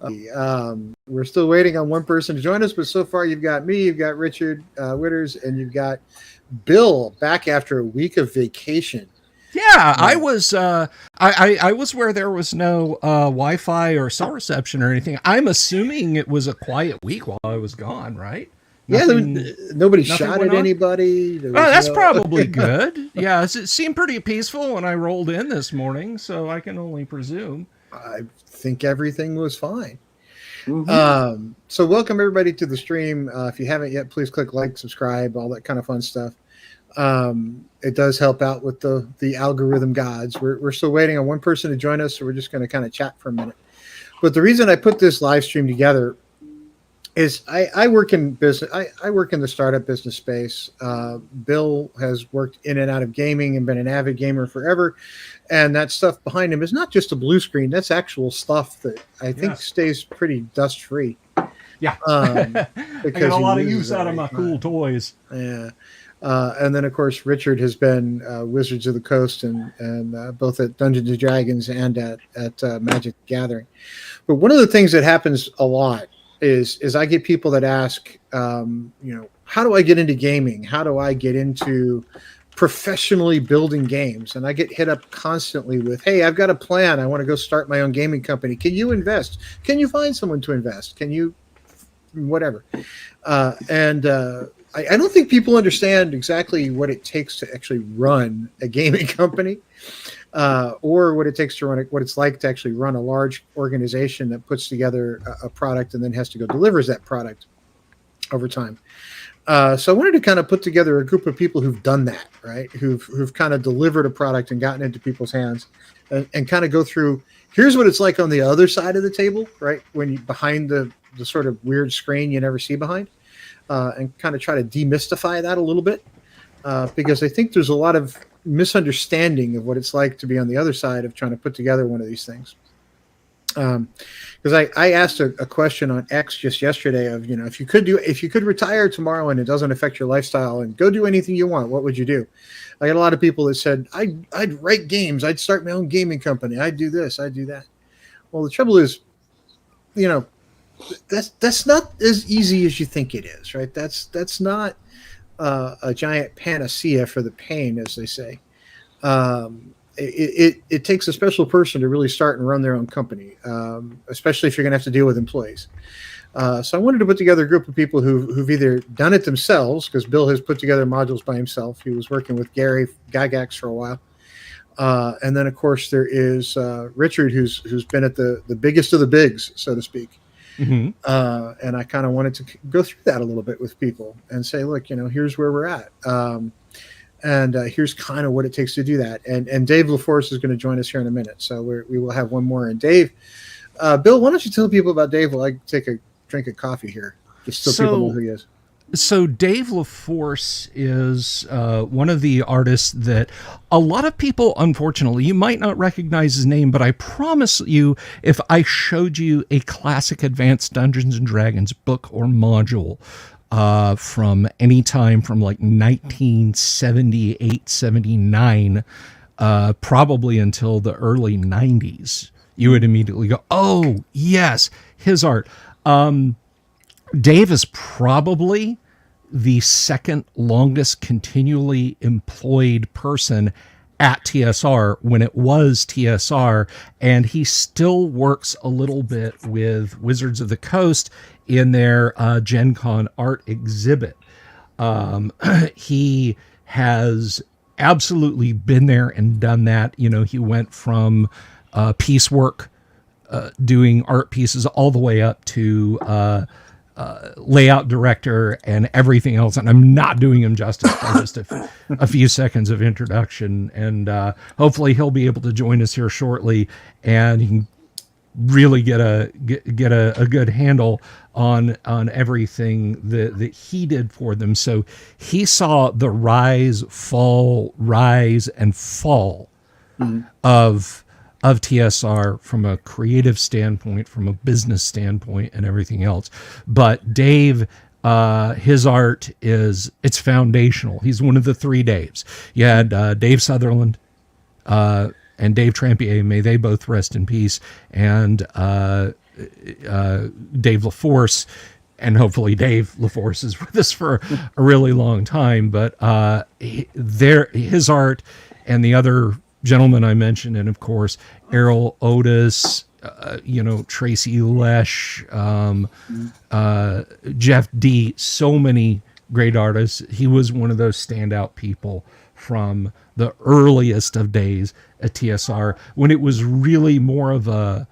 We're still waiting on one person to join us, but so far you've got me, you've got Richard Witters, and you've got Bill back after a week of vacation. Yeah, I was I was where there was no Wi-Fi or cell reception or anything. I'm assuming it was a quiet week while I was gone, right? Yeah, Nothing nobody nothing shot went at on. anybody. There Oh, was that's no. probably good. Yeah, it seemed pretty peaceful when I rolled in this morning, so I can only presume. I think everything was fine. Mm-hmm. So welcome everybody to the stream. If you haven't yet, please click like, subscribe, all that kind of fun stuff. It does help out with the algorithm gods. We're still waiting on one person to join us, so we're just going to kind of chat for a minute. But the reason I put this live stream together is I work in business. I work in the startup business space. Bill has worked in and out of gaming and been an avid gamer forever. And that stuff behind him is not just a blue screen. That's actual stuff that I think stays pretty dust free. Yeah, I got a lot of use out of my cool toys. Yeah. And then, of course, Richard has been Wizards of the Coast and both at Dungeons and Dragons and at Magic the Gathering. But one of the things that happens a lot is I get people that ask, how do I get into gaming? How do I get into professionally building games? And I get hit up constantly with, hey, I've got a plan. I want to go start my own gaming company. Can you invest? Can you find someone to invest? Can you whatever? I don't think people understand exactly what it takes to actually run a gaming company, or what it takes to run it, what it's like to actually run a large organization that puts together a product and then has to go delivers that product over time. So I wanted to kind of put together a group of people who've done that, right? Who've kind of delivered a product and gotten into people's hands, and kind of go through. Here's what it's like on the other side of the table, right? When you behind the sort of weird screen you never see behind. And kind of try to demystify that a little bit, because I think there's a lot of misunderstanding of what it's like to be on the other side of trying to put together one of these things. Because I asked a question on X just yesterday of, if you could retire tomorrow and it doesn't affect your lifestyle and go do anything you want, what would you do? I got a lot of people that said, I'd write games, I'd start my own gaming company, I'd do this, I'd do that. Well, the trouble is, that's not as easy as you think it is, right? That's not a giant panacea for the pain, as they say. It takes a special person to really start and run their own company, especially if you're going to have to deal with employees. So I wanted to put together a group of people who've either done it themselves, because Bill has put together modules by himself. He was working with Gary Gygax for a while. And then, of course, there is Richard, who's been at the biggest of the bigs, so to speak. Mm-hmm. And I kind of wanted to go through that a little bit with people and say, look, here's where we're at. And here's kind of what it takes to do that. And Dave LaForce is going to join us here in a minute. So we will have one more. And Dave, Bill, why don't you tell people about Dave while I take a drink of coffee here, just so people know who he is. So Dave LaForce is one of the artists that a lot of people, unfortunately, you might not recognize his name, but I promise you, if I showed you a classic Advanced Dungeons and Dragons book or module from any time from like 1978, 79, probably until the early 90s, you would immediately go, oh, yes, his art. Dave is probably the second longest continually employed person at TSR when it was TSR, and he still works a little bit with Wizards of the Coast in their Gen Con art exhibit. He has absolutely been there and done that. He went from piecework, doing art pieces, all the way up to layout director and everything else. And I'm not doing him justice by just a few seconds of introduction. And hopefully he'll be able to join us here shortly, and he can really get a good handle on everything that he did for them. So he saw the rise, and fall of TSR from a creative standpoint, from a business standpoint, and everything else. But Dave, his art it's foundational. He's one of the three Daves. You had Dave Sutherland and Dave Trampier, may they both rest in peace. And Dave LaForce, and hopefully Dave LaForce is with us for a really long time. But his art and the other gentleman I mentioned, and of course Errol Otis, Tracy Lesh, Jeff D. So many great artists. He was one of those standout people from the earliest of days at TSR, when it was really more of a,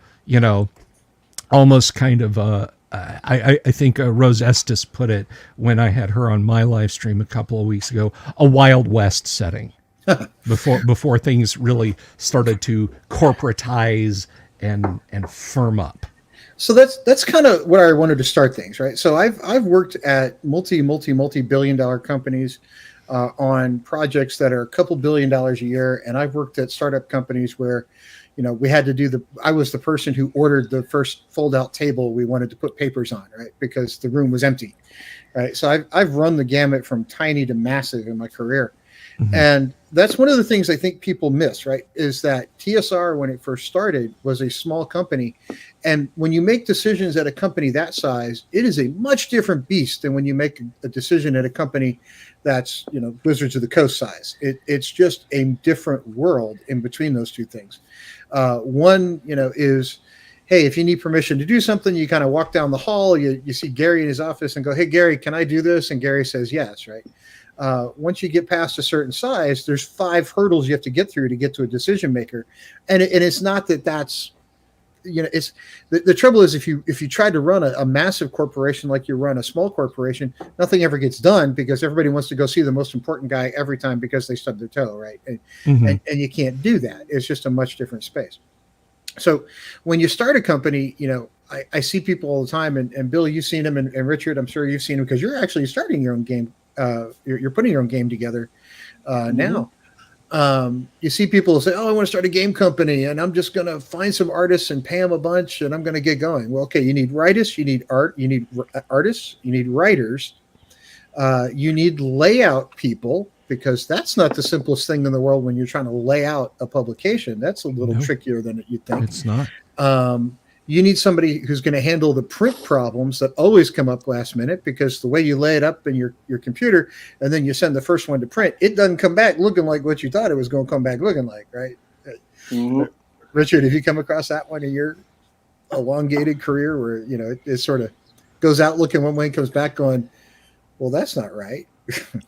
almost kind of a, I think Rose Estes put it when I had her on my live stream a couple of weeks ago, a Wild West setting before things really started to corporatize and firm up. So that's kind of where I wanted to start things, right? So I've worked at multi-billion-dollar companies on projects that are a couple $1 billion a year, and I've worked at startup companies where, we had to do I was the person who ordered the first fold-out table we wanted to put papers on, right? Because the room was empty, right? So I've run the gamut from tiny to massive in my career. Mm-hmm. And that's one of the things I think people miss, right? Is that TSR, when it first started, was a small company. And when you make decisions at a company that size, it is a much different beast than when you make a decision at a company that's, Wizards of the Coast size. It's just a different world in between those two things. One, is, hey, if you need permission to do something, you kind of walk down the hall, you see Gary in his office and go, hey, Gary, can I do this? And Gary says yes, right? Once you get past a certain size, there's 5 hurdles you have to get through to get to a decision maker. And it's not that's, it's the trouble is if you try to run a massive corporation like you run a small corporation, nothing ever gets done because everybody wants to go see the most important guy every time because they stubbed their toe, right? And you can't do that. It's just a much different space. So when you start a company, I see people all the time, and Bill, you've seen them, and Richard, I'm sure you've seen them because you're actually starting your own game. You're putting your own game together now. You see people say, oh, I want to start a game company and I'm just going to find some artists and pay them a bunch and I'm going to get going. Well, okay, you need writers, you need artists, you need writers, you need layout people, because that's not the simplest thing in the world when you're trying to lay out a publication. That's a little trickier than you'd think. It's not. You need somebody who's going to handle the print problems that always come up last minute, because the way you lay it up in your computer and then you send the first one to print, it doesn't come back looking like what you thought it was going to come back looking like, right? Mm-hmm. Richard, have you come across that one in your elongated career where, it sort of goes out looking one way and comes back going, well, that's not right.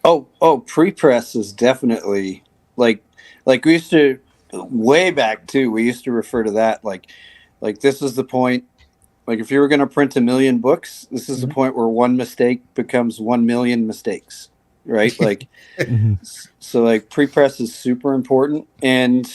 Oh, pre-press is definitely like we used to way back too. We used to refer to that like this is the point. Like if you were going to print 1 million books, this is the point where one mistake becomes 1 million mistakes, right? Like, so like pre-press is super important. And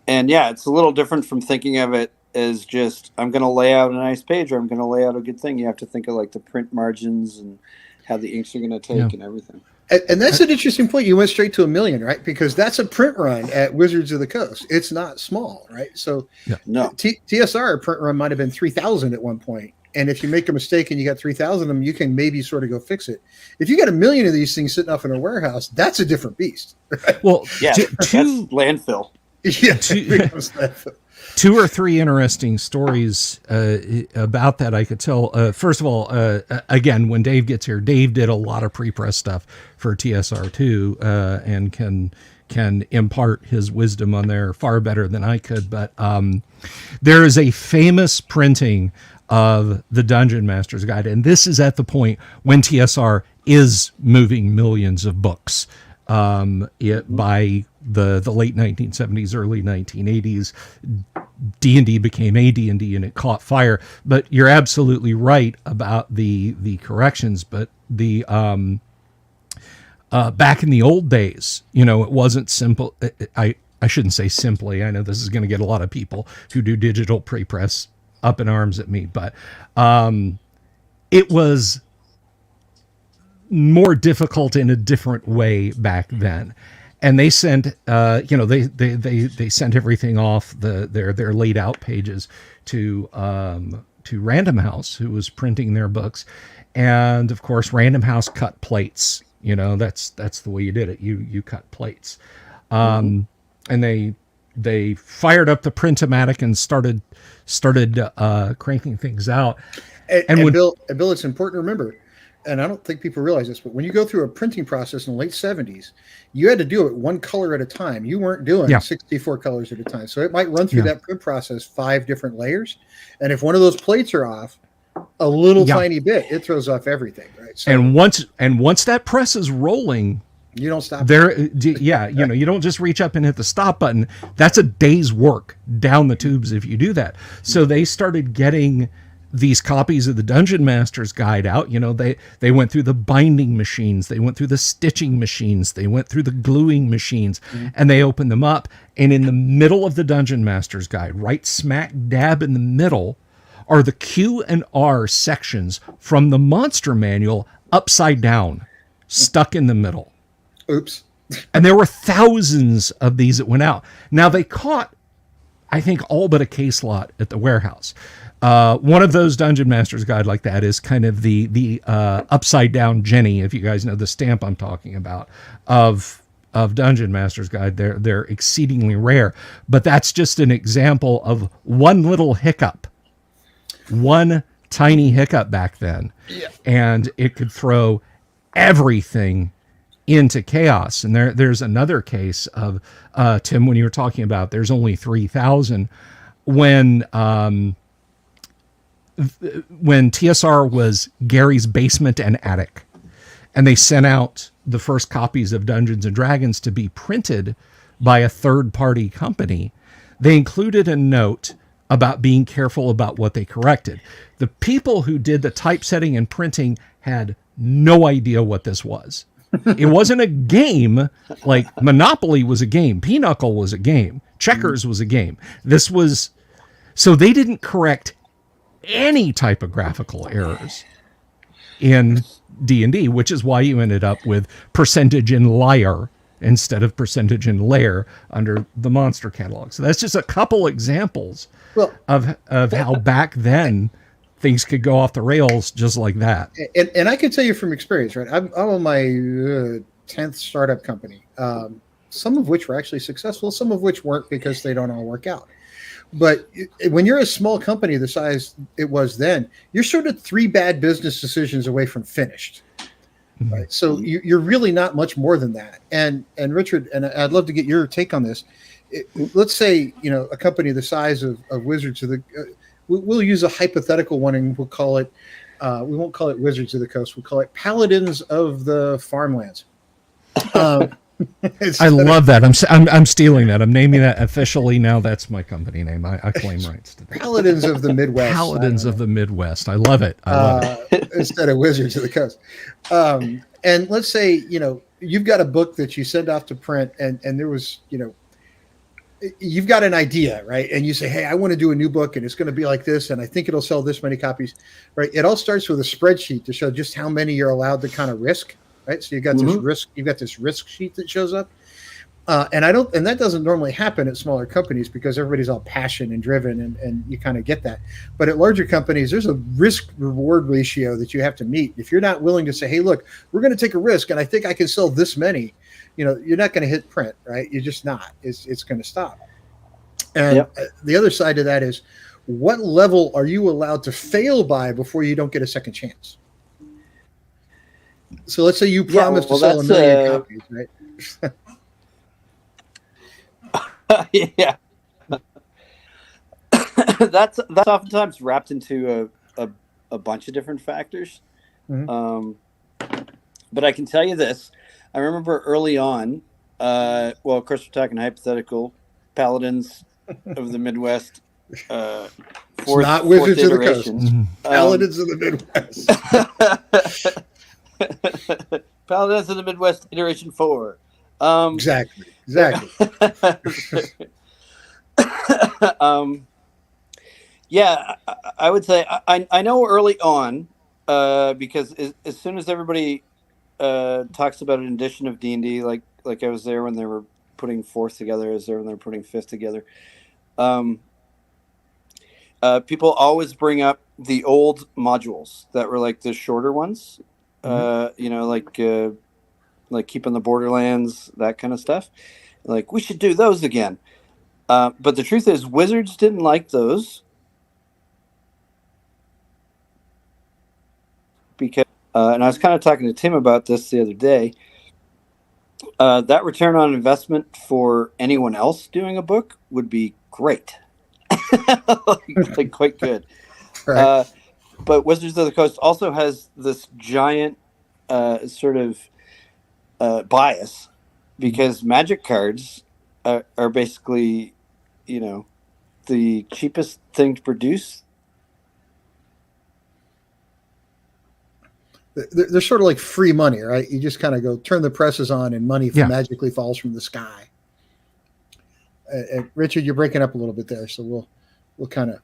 yeah, it's a little different from thinking of it as just, I'm going to lay out a nice page or I'm going to lay out a good thing. You have to think of like the print margins and how the inks are going to take and everything. And that's an interesting point. You went straight to 1 million, right? Because that's a print run at Wizards of the Coast. It's not small, right? So no, TSR print run might have been 3,000 at one point. And if you make a mistake and you got 3,000 of them, you can maybe sort of go fix it. If you got 1 million of these things sitting off in a warehouse, that's a different beast. Right? Well, yeah, that's landfill. Yeah, 2 or 3 interesting stories about that I could tell. First of all, again, when Dave gets here, Dave did a lot of pre-press stuff for TSR too, and can impart his wisdom on there far better than I could. But there is a famous printing of the Dungeon Master's Guide, and this is at the point when TSR is moving millions of books. By the late 1970s, early 1980s, D&D became AD&D and it caught fire. But you're absolutely right about the corrections. But the back in the old days, it wasn't simple. I shouldn't say simply. I know this is going to get a lot of people who do digital pre-press up in arms at me, but it was more difficult in a different way back then. And they sent, they sent everything off their laid out pages to Random House, who was printing their books, and of course Random House cut plates. That's the way you did it. You cut plates, and they they fired up the Printomatic and started cranking things out. And Bill, it's important to remember, and I don't think people realize this, but when you go through a printing process in the late 70s, you had to do it one color at a time. You weren't doing 64 colors at a time. So it might run through that print process 5 different layers. And if one of those plates are off a little tiny bit, it throws off everything, right? So, and once that press is rolling, you don't stop there. You don't just reach up and hit the stop button. That's a day's work down the tubes if you do that. So they started getting these copies of the Dungeon Master's Guide out. They went through the binding machines, they went through the stitching machines, they went through the gluing machines, and they opened them up. And in the middle of the Dungeon Master's Guide, right smack dab in the middle, are the Q and R sections from the Monster Manual upside down, stuck in the middle. Oops. And there were thousands of these that went out. Now they caught, I think, all but a case lot at the warehouse. One of those Dungeon Master's Guide like that is kind of the upside down Jenny, if you guys know the stamp I'm talking about, of Dungeon Master's Guide. They're exceedingly rare, but that's just an example of one little hiccup, one tiny hiccup back then, and it could throw everything into chaos. And there's another case of Tim, when you were talking about there's only 3,000 when TSR was Gary's basement and attic, and they sent out the first copies of Dungeons and Dragons to be printed by a third-party company, they included a note about being careful about what they corrected. The people who did the typesetting and printing had no idea what this was. It wasn't a game like Monopoly was a game, Pinochle was a game, Checkers was a game. This was, so they didn't correct any typographical errors in D&D, which is why you ended up with percentage in liar instead of percentage in layer under the monster catalog. So that's just a couple examples of how back then things could go off the rails just like that. And I can tell you from experience, right? I'm on my 10th startup company, some of which were actually successful, some of which weren't because they don't all work out. But when you're a small company the size it was then, you're sort of 3 bad business decisions away from finished. Right. So you're really not much more than that. And Richard, and I'd love to get your take on this. Let's say, a company the size of Wizards of the, we'll use a hypothetical one and we'll call it, we won't call it Wizards of the Coast. We'll call it Paladins of the Farmlands. I love that. I'm stealing that. I'm naming that officially now. That's my company name. I claim rights to that. Paladins of the Midwest. Paladins of the Midwest. I love it. Instead of Wizards of the Coast. And let's say, you've got a book that you send off to print and there was, you've got an idea, right? And you say, hey, I want to do a new book and it's going to be like this. And I think it'll sell this many copies, right? It all starts with a spreadsheet to show just how many you're allowed to kind of risk. Right, so you've got this risk sheet that shows up, and that doesn't normally happen at smaller companies because everybody's all passion and driven, and you kind of get that. But at larger companies, there's a risk reward ratio that you have to meet. If you're not willing to say, hey, look, we're going to take a risk, and I think I can sell this many, you're not going to hit print, right? You're just not. It's going to stop. And the other side of that is, what level are you allowed to fail by before you don't get a second chance? So let's say you promise to sell 1 million copies, right? Yeah. that's oftentimes wrapped into a bunch of different factors. But I can tell you this. I remember early on, of course we're talking hypothetical, Paladins of the Midwest, not Wizards of the Coast. Paladins of the Midwest. Paladins of the Midwest Iteration 4. Exactly. I would say I know early on, because as soon as everybody talks about an edition of D&D, like I was there when they were putting 4th together, I was there when they were putting 5th together. People always bring up the old modules that were like the shorter ones. Like Keeping the Borderlands, that kind of stuff. Like, we should do those again. But the truth is, Wizards didn't like those because, and I was kind of talking to Tim about this the other day. That return on investment for anyone else doing a book would be great, like quite good. Right. But Wizards of the Coast also has this giant sort of bias because Magic cards are basically, the cheapest thing to produce. They're sort of like free money, right? You just kind of go turn the presses on, and money magically falls from the sky. Richard, you're breaking up a little bit there, so we'll kind of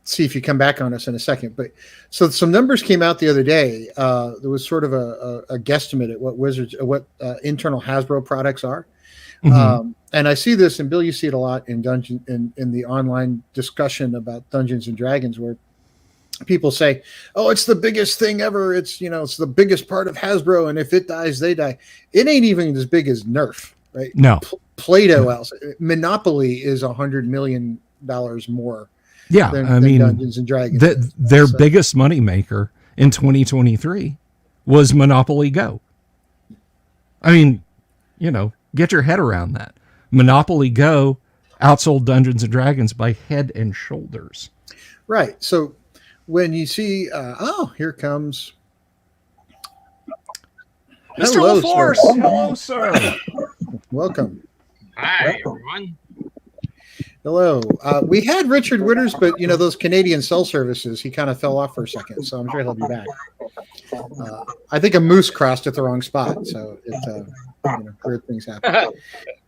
see if you come back on us in a second. But so some numbers came out the other day. There was sort of a guesstimate at what internal Hasbro products are. Mm-hmm. And I see this, and Bill, you see it a lot in the online discussion about Dungeons and Dragons, where people say, "Oh, it's the biggest thing ever. It's the biggest part of Hasbro, and if it dies, they die." It ain't even as big as Nerf, right? No. Play-Doh else. Monopoly is $100 million more. Yeah, than Dungeons and Dragons. Their biggest moneymaker in 2023 was Monopoly Go. I mean, get your head around that. Monopoly Go outsold Dungeons and Dragons by head and shoulders. Right. So when you see, here comes Mr. LaForce. Hello, sir. Welcome. Hi, everyone. Hello. We had Richard Witters, but those Canadian cell services, he kind of fell off for a second. So I'm sure he'll be back. I think a moose crossed at the wrong spot, so weird things happen.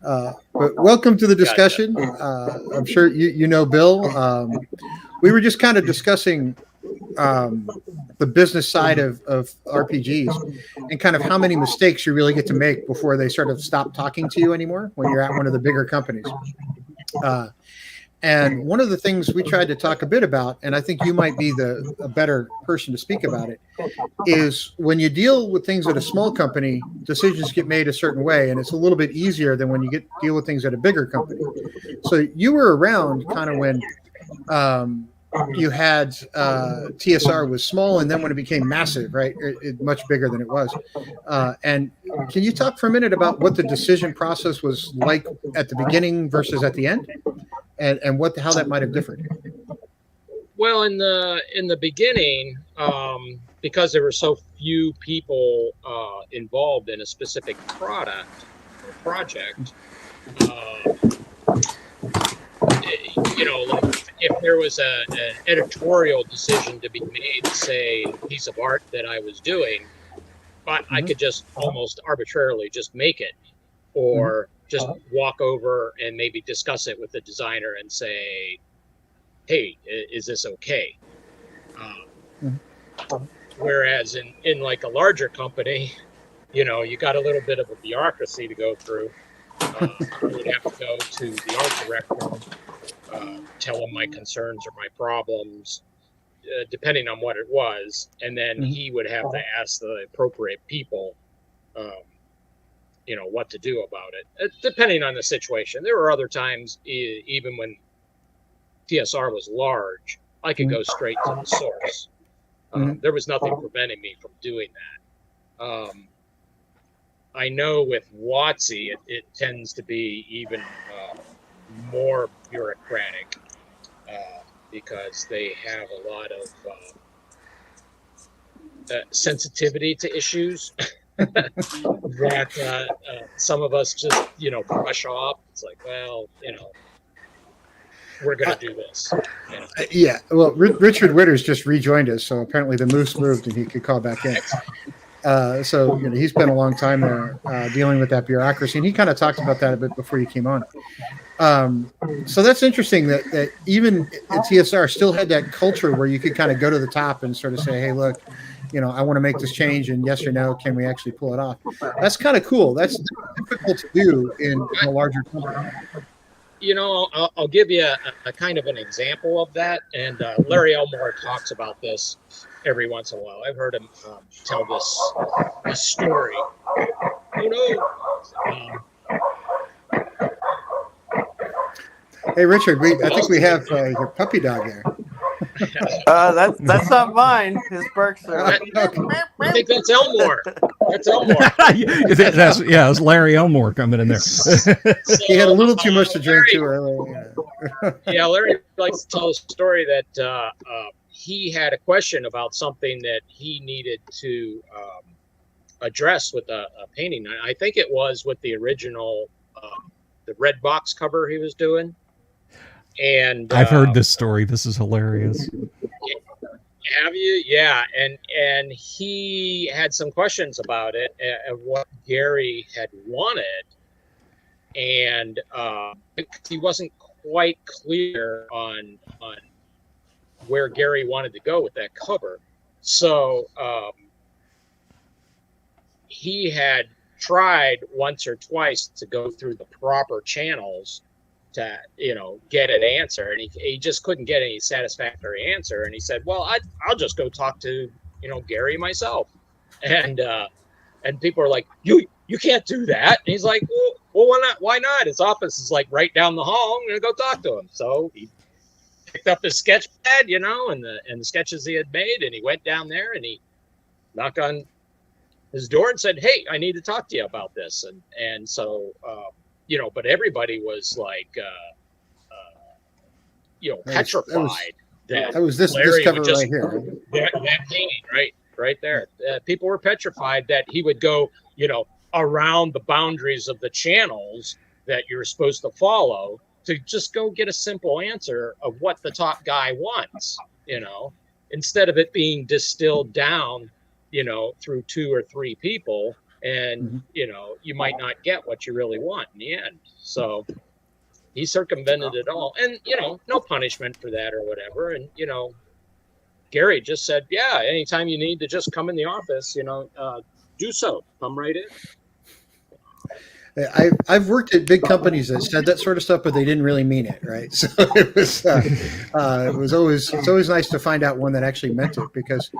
But welcome to the discussion. I'm sure you know Bill. We were just kind of discussing the business side of RPGs and kind of how many mistakes you really get to make before they sort of stop talking to you anymore when you're at one of the bigger companies. And one of the things we tried to talk a bit about, and I think you might be a better person to speak about it, is when you deal with things at a small company, decisions get made a certain way, and it's a little bit easier than when you deal with things at a bigger company. So you were around kind of when you had TSR was small, and then when it became massive, right? It much bigger than it was. And can you talk for a minute about what the decision process was like at the beginning versus at the end, and how that might have differed? Well, in the beginning, because there were so few people involved in a specific product or project, like if there was an editorial decision to be made, say, a piece of art that I was doing, I could just almost arbitrarily just make it, or just walk over and maybe discuss it with the designer and say, "Hey, is this okay?" Whereas in like a larger company, you got a little bit of a bureaucracy to go through. You would have to go to the art director, tell him my concerns or my problems, depending on what it was, and then he would have to ask the appropriate people, what to do about it, depending on the situation. There were other times, even when TSR was large, I could go straight to the source. There was nothing preventing me from doing that. I know with WotC, it tends to be even more bureaucratic because they have a lot of sensitivity to issues that some of us just, brush off. It's like, well, we're going to do this. Yeah. Well, Richard Witters just rejoined us, so apparently the moose moved and he could call back in. So he spent a long time there dealing with that bureaucracy, and he kind of talked about that a bit before you came on. So that's interesting that even at TSR still had that culture where you could kind of go to the top and sort of say, "Hey, look, I want to make this change, and yes or no, can we actually pull it off?" That's kind of cool. That's difficult to do in a larger company. I'll give you a kind of an example of that, and Larry Elmore talks about this every once in a while. I've heard him tell this story. Oh no! Hey, Richard, I think we have your puppy dog there. That's not mine. His barks are. I think that's Elmore. That's Elmore. It's Larry Elmore coming in there. He had a little too much to drink too early. Yeah, Larry likes to tell a story that he had a question about something that he needed to address with a painting. I think it was with the original, the red box cover he was doing. And I've heard this story. This is hilarious. Have you? Yeah, and he had some questions about it and what Gary had wanted, and he wasn't quite clear on where Gary wanted to go with that cover. So he had tried once or twice to go through the proper channels to get an answer, and he just couldn't get any satisfactory answer, and he said, well, I'll just go talk to Gary myself, and people are like, you can't do that, and he's like, well why not? His office is like right down the hall. I'm gonna go talk to him. So he picked up his sketch pad, and the sketches he had made, and he went down there and he knocked on his door and said, hey, I need to talk to you about this, and so but everybody was like, petrified. That was this cover right here. That painting, right there. People were petrified that he would go, around the boundaries of the channels that you're supposed to follow to just go get a simple answer of what the top guy wants, instead of it being distilled down, through 2 or 3 people. And, you might not get what you really want in the end. So he circumvented it all. And, no punishment for that or whatever. And, Gary just said, yeah, anytime you need to just come in the office, do so. Come right in. I've worked at big companies that said that sort of stuff, but they didn't really mean it, right? So it's always nice to find out one that actually meant it, because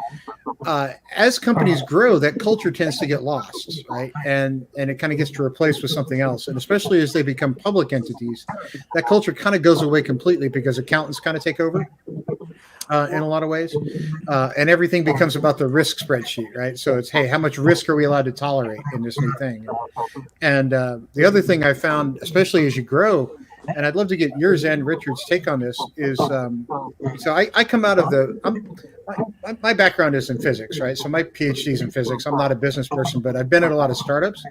as companies grow, that culture tends to get lost, right? And it kind of gets to replace with something else. And especially as they become public entities, that culture kind of goes away completely because accountants kind of take over. In a lot of ways, and everything becomes about the risk spreadsheet, right? So it's, hey, how much risk are we allowed to tolerate in this new thing? And the other thing I found, especially as you grow, and I'd love to get yours and Richard's take on this, is so I come out of my background is in physics, right? So my PhD is in physics. I'm not a business person, but I've been at a lot of startups.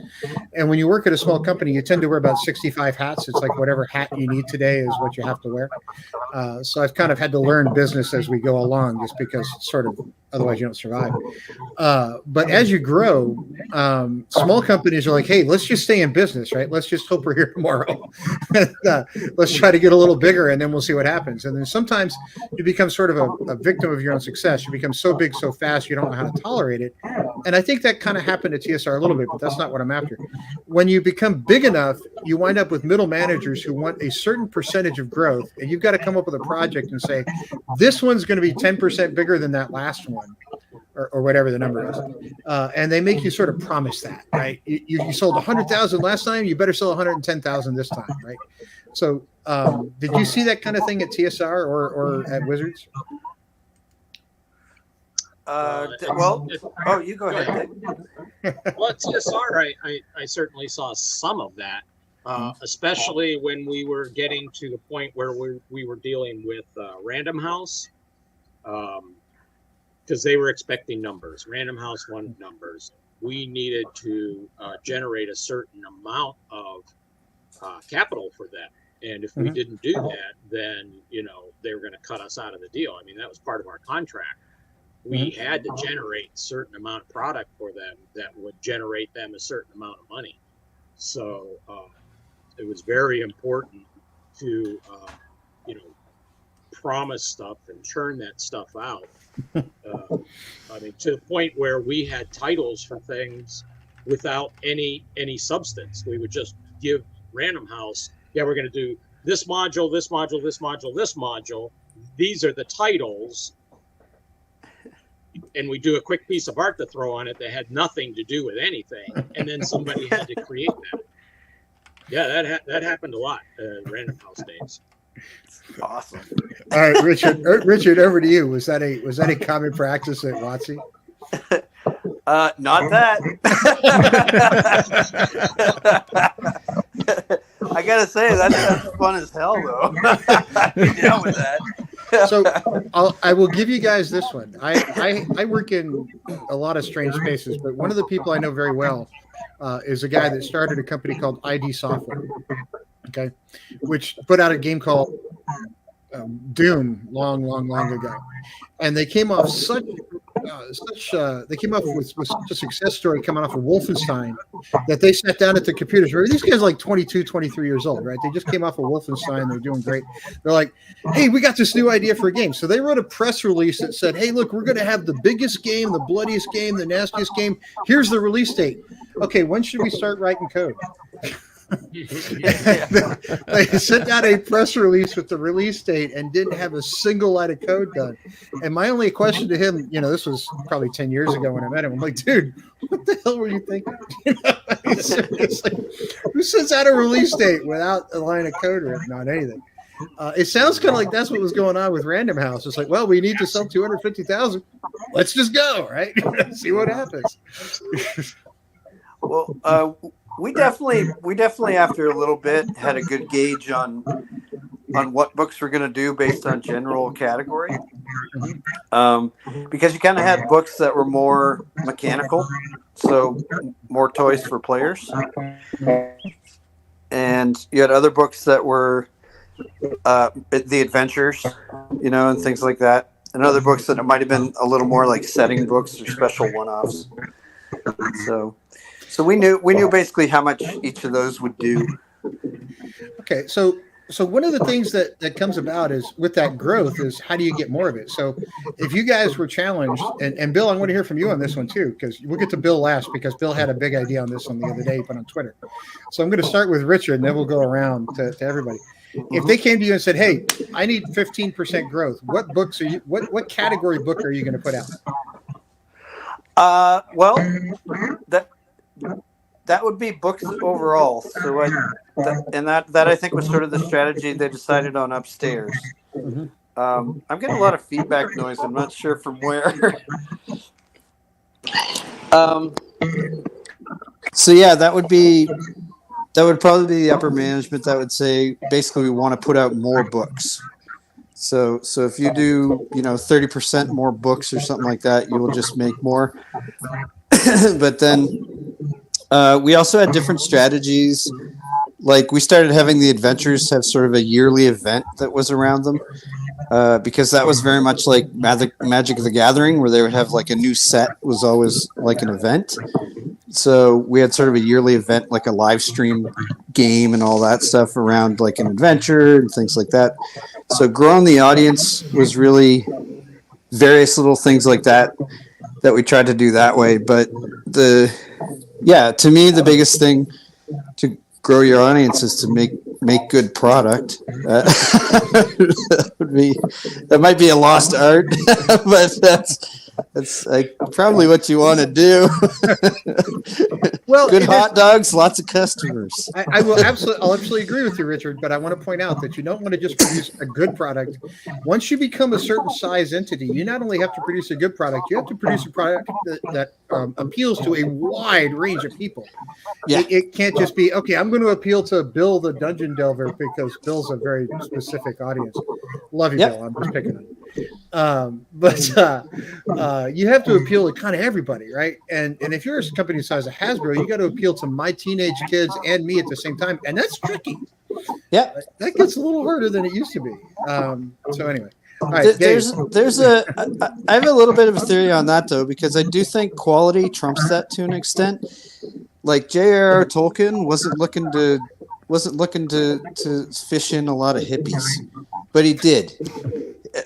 And when you work at a small company, you tend to wear about 65 hats. It's like whatever hat you need today is what you have to wear. So I've kind of had to learn business as we go along, just because sort of otherwise you don't survive. But as you grow, small companies are like, hey, let's just stay in business, right? Let's just hope we're here tomorrow. Let's try to get a little bigger, and then we'll see what happens. And then sometimes you become sort of a victim of your own success. You become so big so fast you don't know how to tolerate it. And I think that kind of happened at TSR a little bit, but that's not what I'm after. When you become big enough, you wind up with middle managers who want a certain percentage of growth, and you've got to come up with a project and say, this one's going to be 10% bigger than that last one, or whatever the number is. And they make you sort of promise that, right? You sold 100,000 last time, you better sell 110,000 this time, right? So did you see that kind of thing at TSR or at Wizards? You go ahead. Well, at TSR, I certainly saw some of that, especially when we were getting to the point where we were dealing with Random House, because they were expecting numbers. Random House wanted numbers. We needed to generate a certain amount of capital for them. And if we didn't do that, then, they were going to cut us out of the deal. I mean, that was part of our contract. We had to generate a certain amount of product for them that would generate them a certain amount of money. So it was very important to, promise stuff and churn that stuff out. I mean, to the point where we had titles for things without any substance. We would just give Random House, yeah, we're going to do this module, this module, this module, this module. These are the titles. And we do a quick piece of art to throw on it that had nothing to do with anything, and then somebody had to create that. Yeah, that happened a lot. Random House days. Awesome. All right, Richard. Richard, over to you. Was that a common practice at WotC? Not that. I gotta say that's fun as hell, though. Be down with that. So I will give you guys this one. I work in a lot of strange spaces, but one of the people I know very well is a guy that started a company called ID Software. Okay, which put out a game called Doom long ago, and they came off they came up with such a success story coming off of Wolfenstein that they sat down at the computers. These guys are like 22, 23 years old, right? They just came off of Wolfenstein. They're doing great. They're like, hey, we got this new idea for a game. So they wrote a press release that said, hey, look, we're going to have the biggest game, the bloodiest game, the nastiest game. Here's the release date. Okay, when should we start writing code? They sent out a press release with the release date and didn't have a single line of code done. And my only question to him, this was probably 10 years ago when I met him. I'm like, dude, what the hell were you thinking? Seriously, who sends out a release date without a line of code written on anything? It sounds kind of like that's what was going on with Random House. It's like, well, we need to sell 250,000. Let's just go, right? See what happens. Well, we definitely after a little bit had a good gauge on what books we're going to do based on general category, because you kind of had books that were more mechanical, so more toys for players, and you had other books that were the adventures, and things like that, and other books that it might have been a little more like setting books or special one-offs. So we knew basically how much each of those would do. Okay, so one of the things that comes about is with that growth is how do you get more of it? So if you guys were challenged, and Bill, I want to hear from you on this one too, because we'll get to Bill last because Bill had a big idea on this one the other day, put on Twitter. So I'm going to start with Richard, and then we'll go around to everybody. If they came to you and said, "Hey, I need 15% growth," what books are you? What category book are you going to put out? Well, that would be books overall. So that I think was sort of the strategy they decided on upstairs. Mm-hmm. I'm getting a lot of feedback noise. I'm not sure from where. So yeah, that would probably be the upper management that would say basically we want to put out more books. So if you do 30% more books or something like that, you will just make more. But then we also had different strategies. Like we started having the adventures have sort of a yearly event that was around them, because that was very much like Magic the Gathering, where they would have like a new set was always like an event. So we had sort of a yearly event, like a live stream game and all that stuff around like an adventure and things like that. So growing the audience was really various little things like that we tried to do that way. But to me, the biggest thing to grow your audience is to make good product. That might be a lost art, but that's like probably what you want to do. Well, good hot dogs, lots of customers. I'll absolutely agree with you, Richard. But I want to point out that you don't want to just produce a good product. Once you become a certain size entity, you not only have to produce a good product, you have to produce a product that appeals to a wide range of people. Yeah. It can't just be, okay, I'm going to appeal to Bill the Dungeon Delver because Bill's a very specific audience. Love you, Bill. I'm just picking on you. But you have to appeal to kind of everybody, right? And if you're a company the size of Hasbro, you got to appeal to my teenage kids and me at the same time, and that's tricky. Yeah, that gets a little harder than it used to be. So anyway, all right, I have a little bit of a theory on that though, because I do think quality trumps that to an extent. Like J.R.R. Tolkien wasn't looking to fish in a lot of hippies, but he did.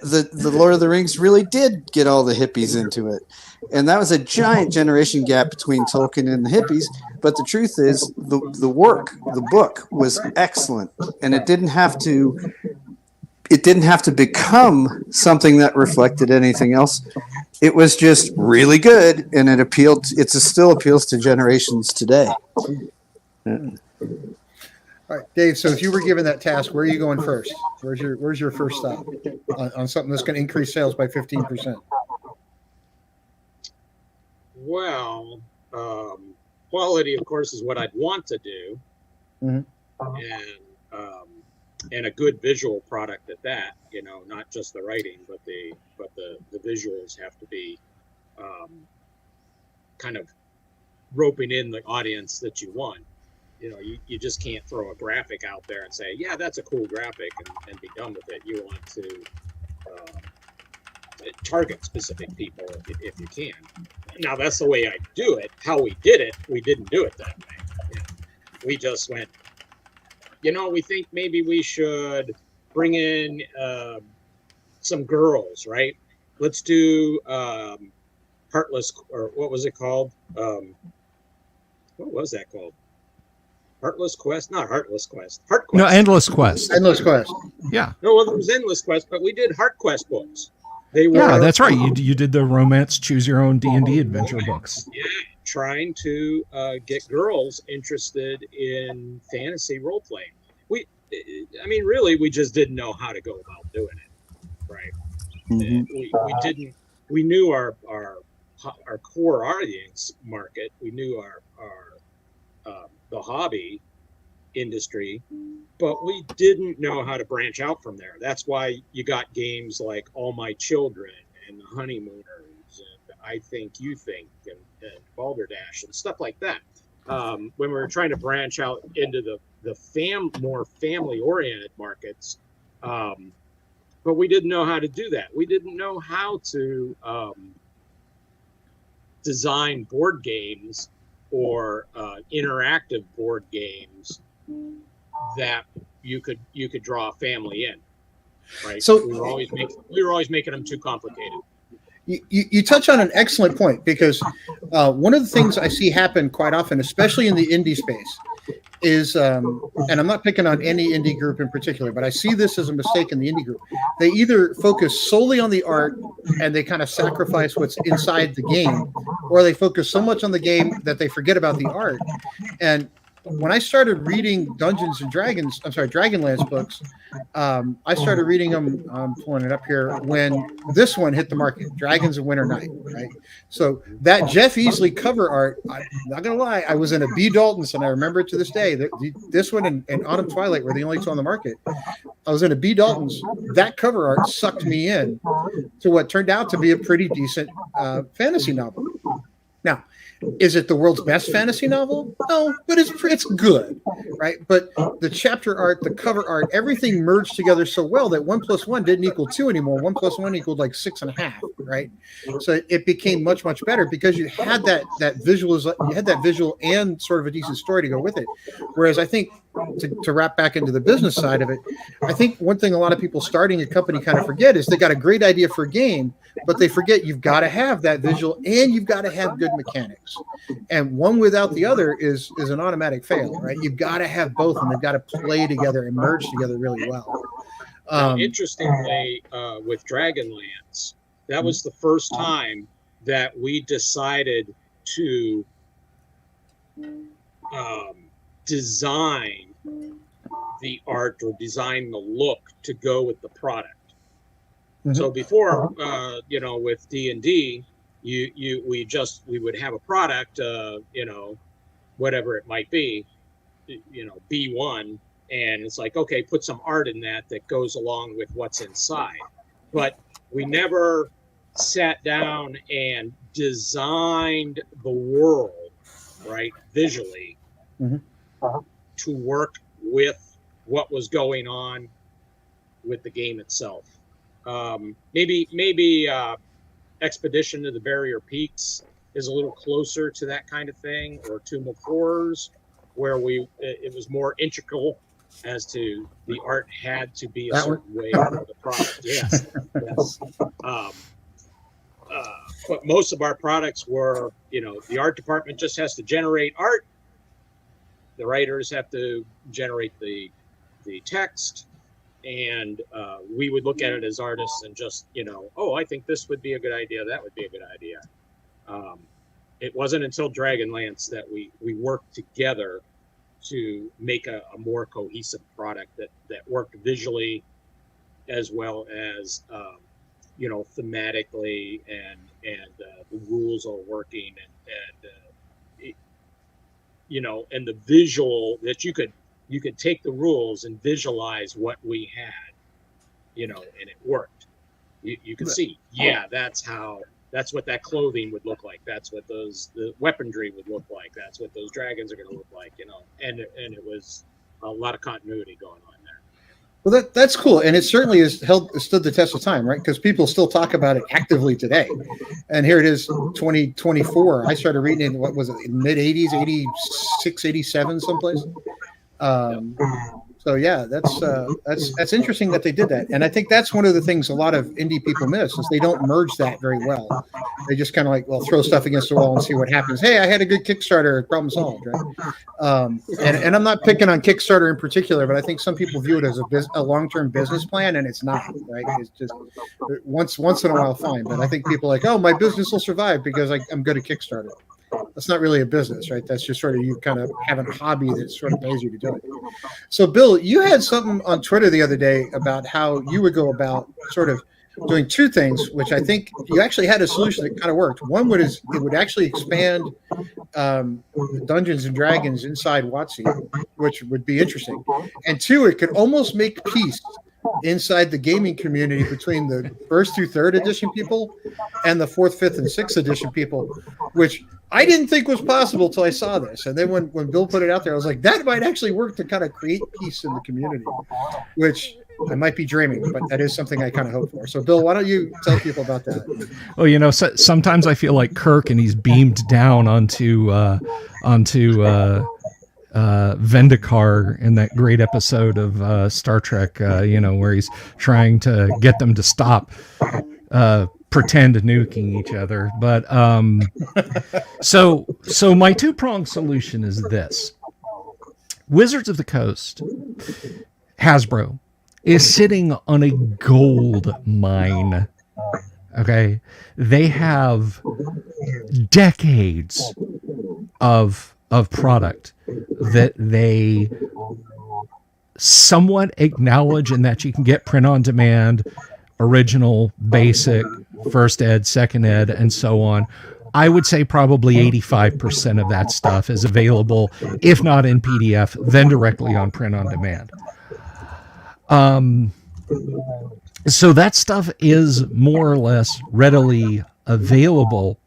The Lord of the Rings really did get all the hippies into it. And that was a giant generation gap between Tolkien and the hippies. But the truth is the book was excellent. And it didn't have to become something that reflected anything else. It was just really good, and it still appeals to generations today. All right, Dave. So if you were given that task, where are you going first? Where's your first stop on something that's going to increase sales by 15%? Well, quality, of course, is what I'd want to do, and a good visual product at that. Not just the writing, but the visuals have to be kind of roping in the audience that you want. You just can't throw a graphic out there and say, yeah, that's a cool graphic, and be done with it. You want to target specific people if you can. Now, that's the way I do it. How we did it, we didn't do it that way. We just went, we think maybe we should bring in some girls, right? Let's do Heartless, or what was it called? What was that called? Heartless Quest? Not Heartless Quest. Heart Quest. No, Endless Quest. Endless Quest. Yeah. No, well, it was Endless Quest, but we did Heart Quest books. They were, yeah, that's right. You did the romance, choose your own D&D adventure books. Yeah, trying to get girls interested in fantasy role playing. Really, we just didn't know how to go about doing it, right? Mm-hmm. We knew our core audience market. We knew our the hobby industry, but we didn't know how to branch out from there. That's why you got games like All My Children and The Honeymooners and I Think You Think and Balderdash and stuff like that. When we were trying to branch out into the more family-oriented markets, but we didn't know how to do that. We didn't know how to design board games or interactive board games that you could draw a family in, right? So we were always making them too complicated. You touch on an excellent point, because one of the things I see happen quite often, especially in the indie space, is, and I'm not picking on any indie group in particular, but I see this as a mistake in the indie group. They either focus solely on the art and they kind of sacrifice what's inside the game, or they focus so much on the game that they forget about the art. And when I started reading Dragonlance books, I started reading them, I'm pulling it up here, when this one hit the market, Dragons of Winter Night, right? So that Jeff Easley cover art, I'm not going to lie, I was in a B. Dalton's, and I remember it to this day. This one and Autumn Twilight were the only two on the market. I was in a B. Dalton's. That cover art sucked me in to what turned out to be a pretty decent fantasy novel. Now, is it the world's best fantasy novel? No, but it's good, right? But the chapter art, the cover art, everything merged together so well that 1 + 1 didn't equal 2 anymore. 1 + 1 equaled like 6.5, right? So it became much, much better because you had that visual and sort of a decent story to go with it. Whereas I think, to wrap back into the business side of it, I think one thing a lot of people starting a company kind of forget is they got a great idea for a game, but they forget you've got to have that visual and you've got to have good mechanics. And one without the other is an automatic fail, right? You've got to have both, and they've got to play together and merge together really well. Interestingly, with Dragonlance, that was the first time that we decided to design the art or design the look to go with the product. Mm-hmm. So before, with D&D, we would have a product, whatever it might be, B1, and it's like, okay, put some art in that goes along with what's inside. But we never sat down and designed the world, right, visually, to work with what was going on with the game itself. Maybe Expedition to the Barrier Peaks is a little closer to that kind of thing, or Tomb of Horrors, where it was more integral as to the art had to be a certain way for the product. Yes. But most of our products were, the art department just has to generate art. The writers have to generate the text, and we would look at it as artists and just, I think this would be a good idea. That would be a good idea. It wasn't until Dragonlance that we worked together to make a more cohesive product that worked visually as well as thematically, and the rules are working, and the visual that you could take the rules and visualize what we had, and it worked. You could see, that's what that clothing would look like. That's what the weaponry would look like. That's what those dragons are going to look like, and it was a lot of continuity going on there. Well, that's cool, and it certainly stood the test of time, right? Because people still talk about it actively today. And here it is, 2024. I started reading it, what was it, mid 80s, 86, 87, someplace. So yeah, that's interesting that they did that, and I think that's one of the things a lot of indie people miss is they don't merge that very well. They just kind of like, well, throw stuff against the wall and see what happens. Hey, I had a good Kickstarter, problem solved, right? And I'm not picking on Kickstarter in particular, but I think some people view it as a long-term business plan, and it's not, right? It's just once in a while, fine. But I think people are like, oh, my business will survive because I'm good at Kickstarter. That's not really a business, right? That's just sort of you kind of have a hobby that sort of pays you to do it. So, Bill, you had something on Twitter the other day about how you would go about sort of doing two things, which I think you actually had a solution that kind of worked. One it would actually expand Dungeons and Dragons inside WotC, which would be interesting. And two, it could almost make peace inside the gaming community between the first through third edition people and the fourth, fifth, and sixth edition people, which I didn't think was possible till I saw this. And then when Bill put it out there, I was like, that might actually work to kind of create peace in the community, which I might be dreaming, but that is something I kind of hope for. So, Bill, why don't you tell people about that? Well, sometimes I feel like Kirk, and he's beamed down onto Vendikar in that great episode of Star Trek, where he's trying to get them to stop pretend nuking each other. But so my two-pronged solution is this. Wizards of the Coast, Hasbro, is sitting on a gold mine. Okay? They have decades of product that they somewhat acknowledge, and that you can get print on demand, original, basic, first ed, second ed, and so on. I would say probably 85% of that stuff is available, if not in PDF, then directly on print on demand. So that stuff is more or less readily available.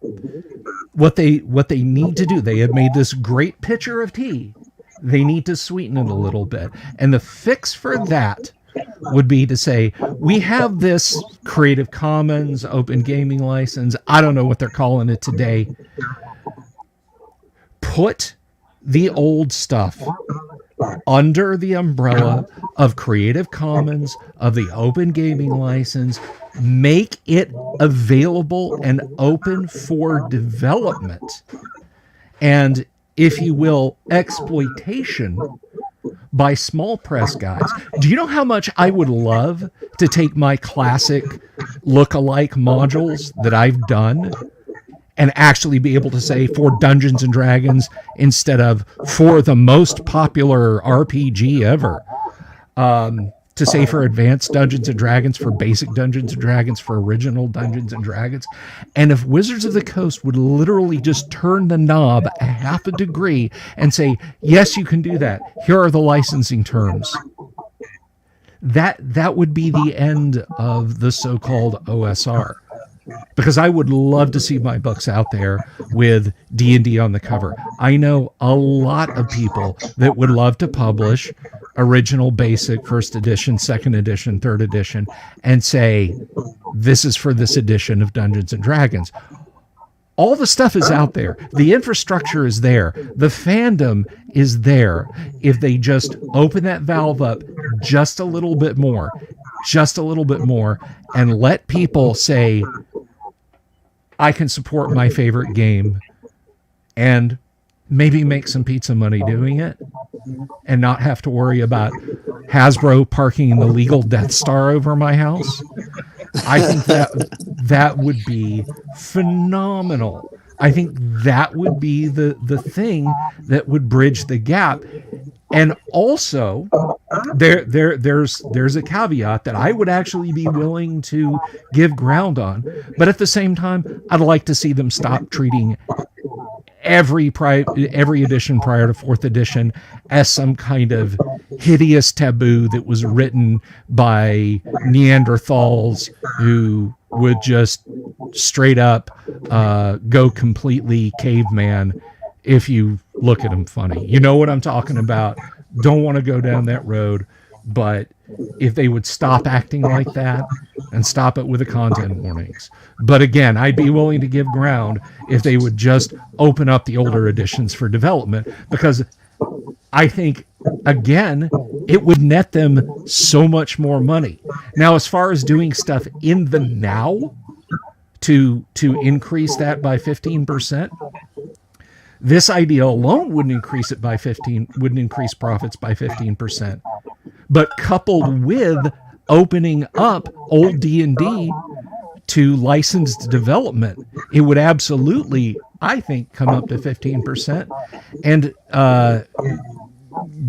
What they need to do, they have made this great pitcher of tea. They need to sweeten it a little bit. And the fix for that would be to say, we have this Creative Commons open gaming license. I don't know what they're calling it today. Put the old stuff under the umbrella of Creative Commons, of the open gaming license. Make it available and open for development. And, if you will, exploitation by small press guys. Do you know how much I would love to take my classic look-alike modules that I've done and actually be able to say for Dungeons and Dragons instead of for the most popular RPG ever? To say for advanced Dungeons and Dragons, for basic Dungeons and Dragons, for original Dungeons and Dragons. And if Wizards of the Coast would literally just turn the knob a half a degree and say, yes, you can do that. Here are the licensing terms. That would be the end of the so-called OSR. Because I would love to see my books out there with D&D on the cover. I know a lot of people that would love to publish original, basic, first edition, second edition, third edition, and say, this is for this edition of Dungeons and Dragons. All the stuff is out there. The infrastructure is there. The fandom is there. If they just open that valve up just a little bit more, and let people say, I can support my favorite game and maybe make some pizza money doing it and not have to worry about Hasbro parking the legal Death Star over my house. I think that would be phenomenal. I think that would be the thing that would bridge the gap. And also, there's a caveat that I would actually be willing to give ground on, but at the same time, I'd like to see them stop treating every edition prior to fourth edition as some kind of hideous taboo that was written by Neanderthals who would just straight up go completely caveman if you look at them funny. You know what I'm talking about. Don't want to go down that road, but if they would stop acting like that and stop it with the content warnings. But again, I'd be willing to give ground if they would just open up the older editions for development, because I think, again, it would net them so much more money. Now, as far as doing stuff in the now to increase that by 15%, this idea alone wouldn't increase profits by 15%. But coupled with opening up old D&D to licensed development, it would absolutely, I think, come up to 15%. And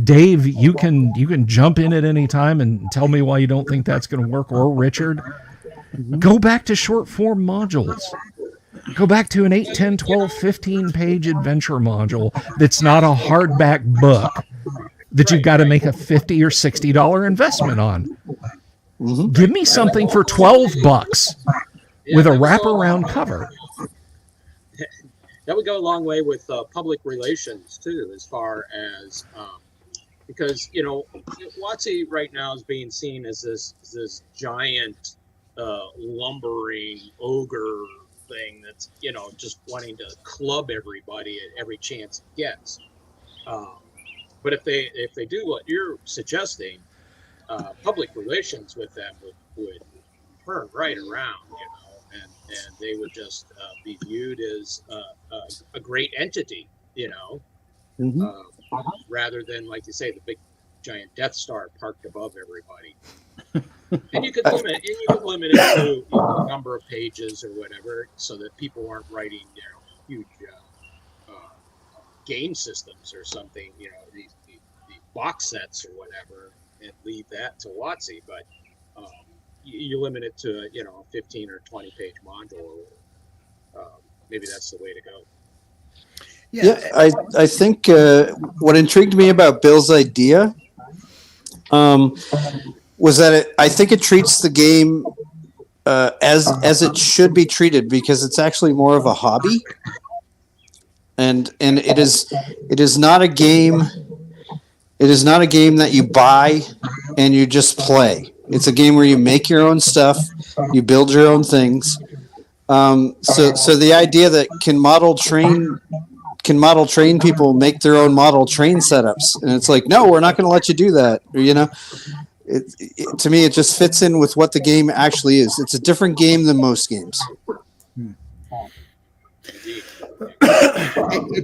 Dave, you can jump in at any time and tell me why you don't think that's going to work, or Richard. Go back to short form modules. Go back to an 8, 10, 12, 15 page adventure module that's not a hardback book that you've got to make a $50 or $60 investment on. Mm-hmm. Give me something for $12 with a wraparound cover. That would go a long way with public relations too, as far as because WotC right now is being seen as this giant lumbering ogre thing that's just wanting to club everybody at every chance it gets. But if they do what you're suggesting, public relations with them would turn right around, and they would just be viewed as a great entity, rather than, like you say, the big giant Death Star parked above everybody. And you could limit it to a number of pages or whatever, so that people aren't writing huge game systems or something, these box sets or whatever, and leave that to WotC. But you limit it to a 15 or 20 page module. Maybe that's the way to go. Yeah, I think what intrigued me about Bill's idea was that I think it treats the game as it should be treated, because it's actually more of a hobby, and it is not a game. It is not a game that you buy and you just play. It's a game where you make your own stuff, you build your own things. So the idea that can model train people make their own model train setups, and it's like, no, we're not going to let you do that. To me, it just fits in with what the game actually is. It's a different game than most games.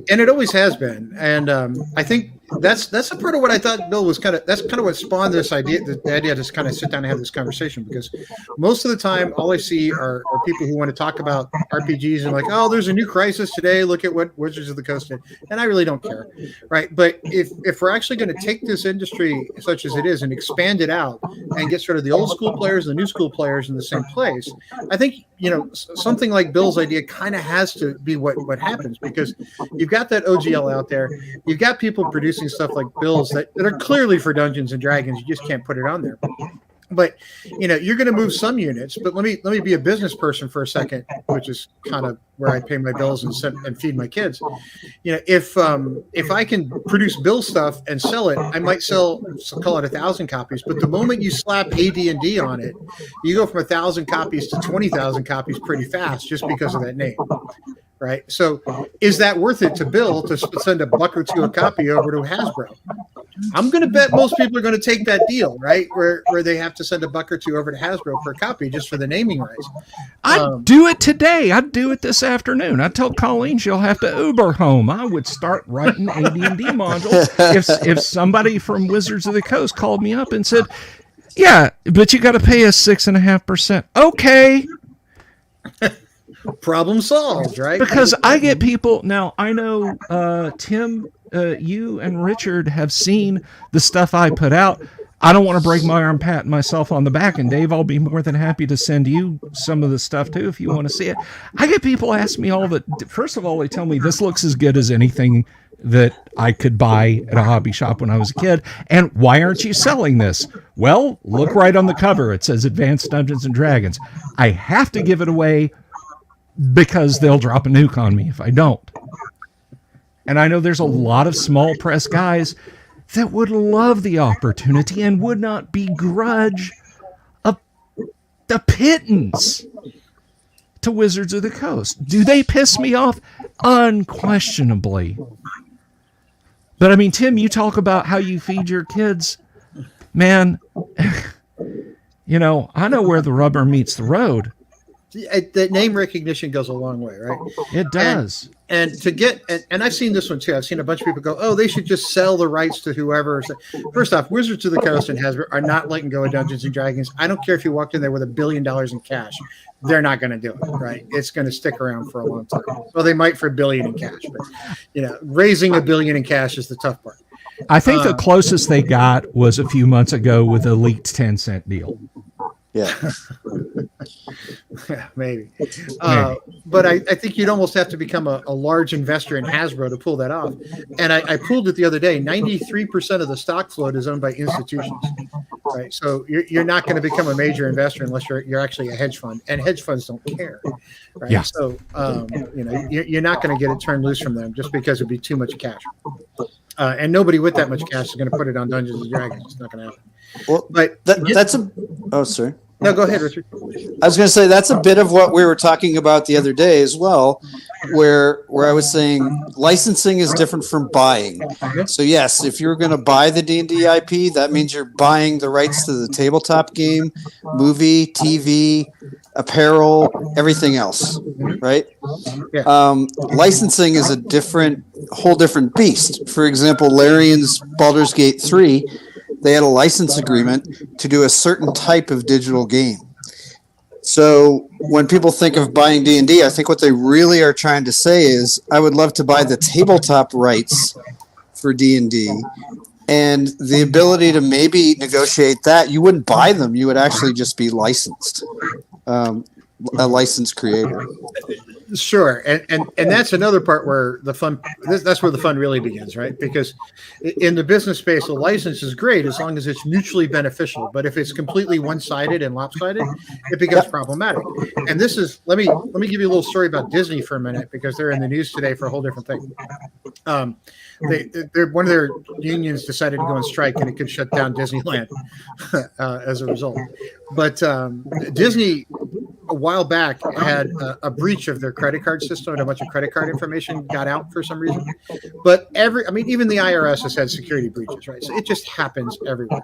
And it always has been. And I think that's a part of what I thought Bill was that's kind of what spawned this idea, the idea to just kind of sit down and have this conversation, because most of the time all I see are people who want to talk about RPGs and like, oh, there's a new crisis today, look at what Wizards of the Coast did. And I really don't care, right? But if we're actually going to take this industry such as it is and expand it out and get sort of the old school players and the new school players in the same place, I think something like Bill's idea kind of has to be what happens, because you've got that OGL out there, you've got people producing stuff like Bill's that are clearly for Dungeons and Dragons. You just can't put it on there. But you're going to move some units. But let me be a business person for a second, which is kind of where I pay my bills and feed my kids. If I can produce Bill stuff and sell it, I might call it 1,000 copies. But the moment you slap AD&D on it, you go from 1,000 copies to 20,000 copies pretty fast, just because of that name. Right. So is that worth it to Bill to send $1 or $2 a copy over to Hasbro? I'm going to bet most people are going to take that deal, right? Where they have to send $1 or $2 over to Hasbro per copy just for the naming rights. I'd do it today. I'd do it this afternoon. I'd tell Colleen she'll have to Uber home. I would start writing AD&D modules if somebody from Wizards of the Coast called me up and said, yeah, but you got to pay us 6.5%. Okay. Problem solved, right? Because I get people now. I know Tim you and Richard have seen the stuff I put out. I don't want to break my arm patting myself on the back. And Dave, I'll be more than happy to send you some of the stuff too if you want to see it. I get people ask me first of all, they tell me this looks as good as anything that I could buy at a hobby shop when I was a kid. And why aren't you selling this? Well, look right on the cover. It says Advanced Dungeons and Dragons. I have to give it away because they'll drop a nuke on me if I don't. And I know there's a lot of small press guys that would love the opportunity and would not begrudge the pittance to Wizards of the Coast. Do they piss me off? Unquestionably. But I mean, Tim, you talk about how you feed your kids. Man, I know where the rubber meets the road. The name recognition goes a long way, right? It does. And to get, and I've seen this one too. I've seen a bunch of people go, oh, they should just sell the rights to whoever. First off, Wizards of the Coast and Hasbro are not letting go of Dungeons and Dragons. I don't care if you walked in there with $1 billion in cash. They're not going to do it, right? It's going to stick around for a long time. Well, they might for $1 billion in cash, but raising $1 billion in cash is the tough part. I think the closest they got was a few months ago with a leaked 10-cent deal. Yeah. Yeah, maybe. But I think you'd almost have to become a large investor in Hasbro to pull that off. And I pulled it the other day. 93% of the stock float is owned by institutions, right? So you're not going to become a major investor unless you're actually a hedge fund, and hedge funds don't care, right? Yeah. So you're not going to get it turned loose from them just because it'd be too much cash. And nobody with that much cash is going to put it on Dungeons and Dragons. It's not going to happen. Well, but sorry. No, go ahead, Richard. I was going to say that's a bit of what we were talking about the other day as well, where I was saying licensing is different from buying. So yes, if you're going to buy the D&D IP, that means you're buying the rights to the tabletop game, movie, TV, apparel, everything else, right? Yeah. Licensing is a whole different beast. For example, Larian's Baldur's Gate 3, they had a license agreement to do a certain type of digital game. So when people think of buying D&D, I think what they really are trying to say is, I would love to buy the tabletop rights for D&D, and the ability to maybe negotiate that. You wouldn't buy them. You would actually just be licensed, a licensed creator. Sure, and that's another part where the fun. That's where the fun really begins, right? Because in the business space, a license is great as long as it's mutually beneficial. But if it's completely one-sided and lopsided, it becomes problematic. And this is let me give you a little story about Disney for a minute, because they're in the news today for a whole different thing. They're one of their unions decided to go on strike, and it could shut down Disneyland as a result. But Disney, a while back, had a breach of their credit card system, and a bunch of credit card information got out for some reason. But even the IRS has had security breaches, right? So it just happens everywhere.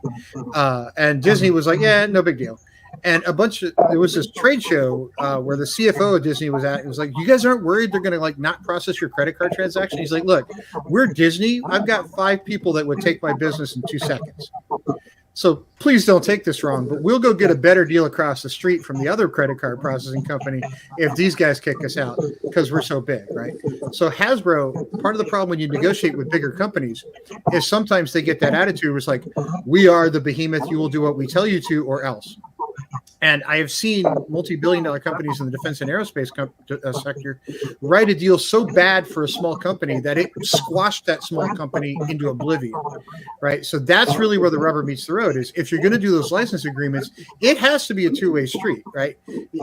And Disney was like, yeah, no big deal. And there was this trade show where the CFO of Disney was at. It was like, you guys aren't worried they're going to not process your credit card transaction? He's like, look, we're Disney. I've got 5 people that would take my business in 2 seconds. So please don't take this wrong, but we'll go get a better deal across the street from the other credit card processing company if these guys kick us out, because we're so big, right? So Hasbro, part of the problem when you negotiate with bigger companies is sometimes they get that attitude. It's like, we are the behemoth. You will do what we tell you to, or else. And I have seen multi-billion-dollar companies in the defense and aerospace sector write a deal so bad for a small company that it squashed that small company into oblivion, right? So that's really where the rubber meets the road. Is if you're going to do those license agreements, it has to be a two-way street, right?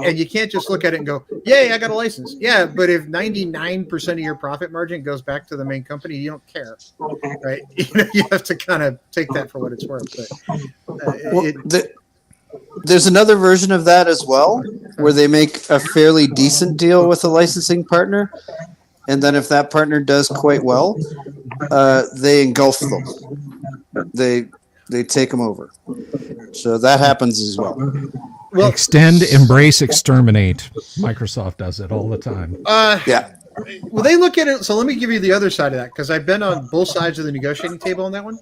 And you can't just look at it and go, yay, I got a license. Yeah, but if 99% of your profit margin goes back to the main company, you don't care, right? You have to kind of take that for what it's worth. But, there's another version of that as well, where they make a fairly decent deal with a licensing partner, and then if that partner does quite well, they engulf them. They take them over. So that happens as well. Well, extend, embrace, exterminate. Microsoft does it all the time. Yeah. Well, they look at it. So let me give you the other side of that, because I've been on both sides of the negotiating table on that one.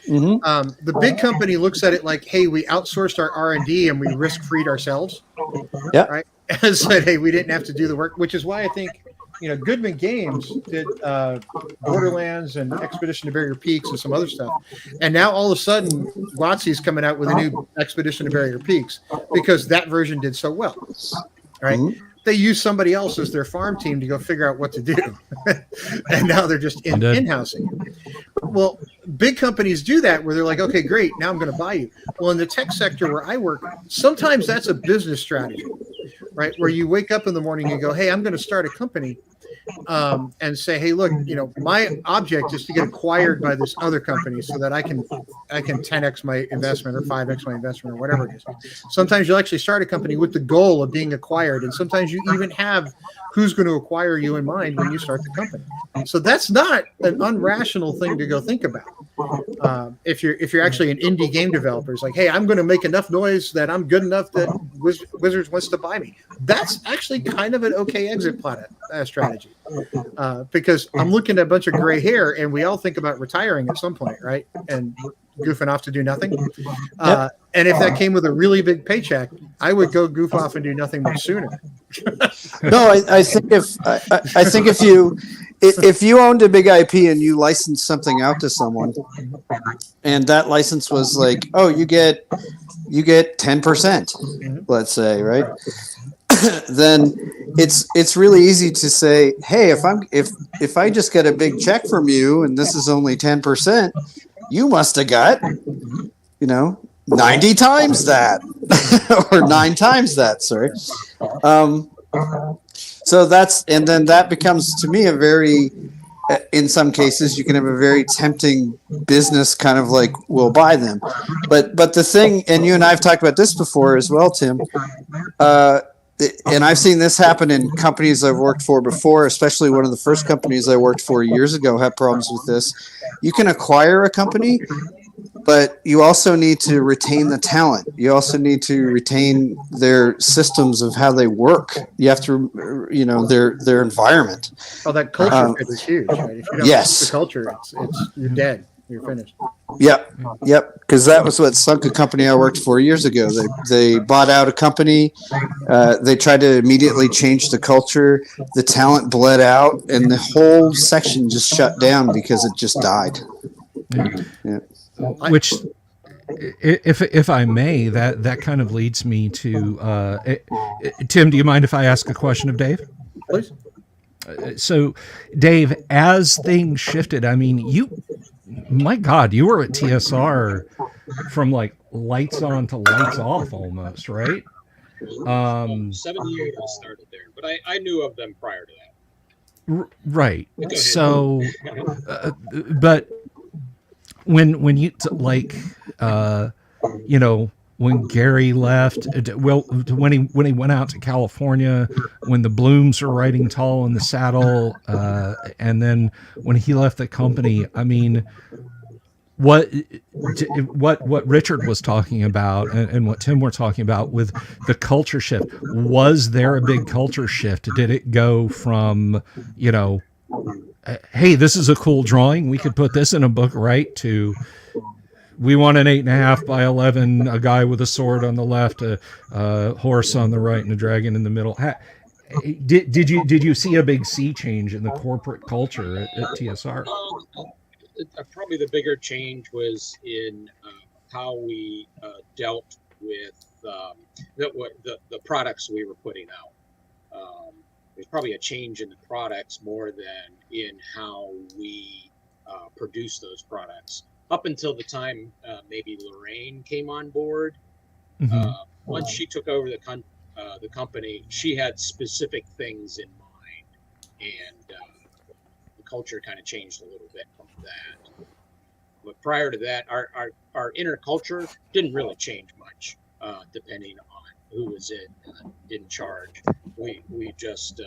Mm-hmm. The big company looks at it like, hey, we outsourced our R&D and we risk-freed ourselves. Yeah. Right. And said, hey, we didn't have to do the work, which is why I think Goodman Games did Borderlands and Expedition to Barrier Peaks and some other stuff, and now all of a sudden WotC's coming out with a new Expedition to Barrier Peaks because that version did so well, right? Mm-hmm. They use somebody else as their farm team to go figure out what to do, and now they're just in-housing. Well, big companies do that where they're like, okay, great, now I'm going to buy you. Well, in the tech sector where I work, sometimes that's a business strategy, right? Where you wake up in the morning and go, hey, I'm going to start a company, and say, hey, look, my object is to get acquired by this other company so that I can 10x my investment or 5x my investment or whatever it is. Sometimes you'll actually start a company with the goal of being acquired, and sometimes you even have who's going to acquire you in mind when you start the company. So that's not an unrational thing to go think about. If you're actually an indie game developer, it's like, hey, I'm going to make enough noise that I'm good enough that Wizards wants to buy me. That's actually kind of an okay exit strategy, because I'm looking at a bunch of gray hair, and we all think about retiring at some point, right? And goofing off to do nothing. And if that came with a really big paycheck, I would go goof off and do nothing much sooner. No, I think if you owned a big IP and you licensed something out to someone, and that license was like, oh, you get 10%, let's say, right? Then it's really easy to say, hey, if I just get a big check from you and this is only 10%, you must have got 90 times that or 9 times that, sorry. So then that becomes, to me, a very, in some cases, you can have a very tempting business kind of like, we'll buy them. But the thing, and you and I have talked about this before as well, Tim, and I've seen this happen in companies I've worked for before, especially one of the first companies I worked for years ago had problems with this. You can acquire a company, but you also need to retain the talent. You also need to retain their systems of how they work. You have to, their environment. Oh, that culture fit is huge, right? If you don't yes. the culture, it's you're dead. You're finished. Yep. Because that was what sunk a company I worked for years ago. They bought out a company. They tried to immediately change the culture. The talent bled out, and the whole section just shut down because it just died. Yeah. Which, if I may, that kind of leads me to Tim. Do you mind if I ask a question of Dave? Please. So, Dave, as things shifted, I mean, my God, you were at TSR from like lights on to lights off almost, right? 78 I started there, but I knew of them prior to that. Right. So, but when you when Gary left, when he went out to California, when the Blooms were riding tall in the saddle, and then when he left the company, I mean, what Richard was talking about and what Tim were talking about with the culture shift, was there a big culture shift? Did it go from, hey, this is a cool drawing, we could put this in a book, right, to we want an 8.5 by 11, a guy with a sword on the left, a horse on the right, and a dragon in the middle? Did you see a big sea change in the corporate culture at TSR? Probably the bigger change was in how we dealt with the products we were putting out. There's probably a change in the products more than in how we produce those products. Up until the time maybe Lorraine came on board, once she took over the company, she had specific things in mind, and the culture kind of changed a little bit from that. But prior to that, our inner culture didn't really change much, depending on who was in charge. We just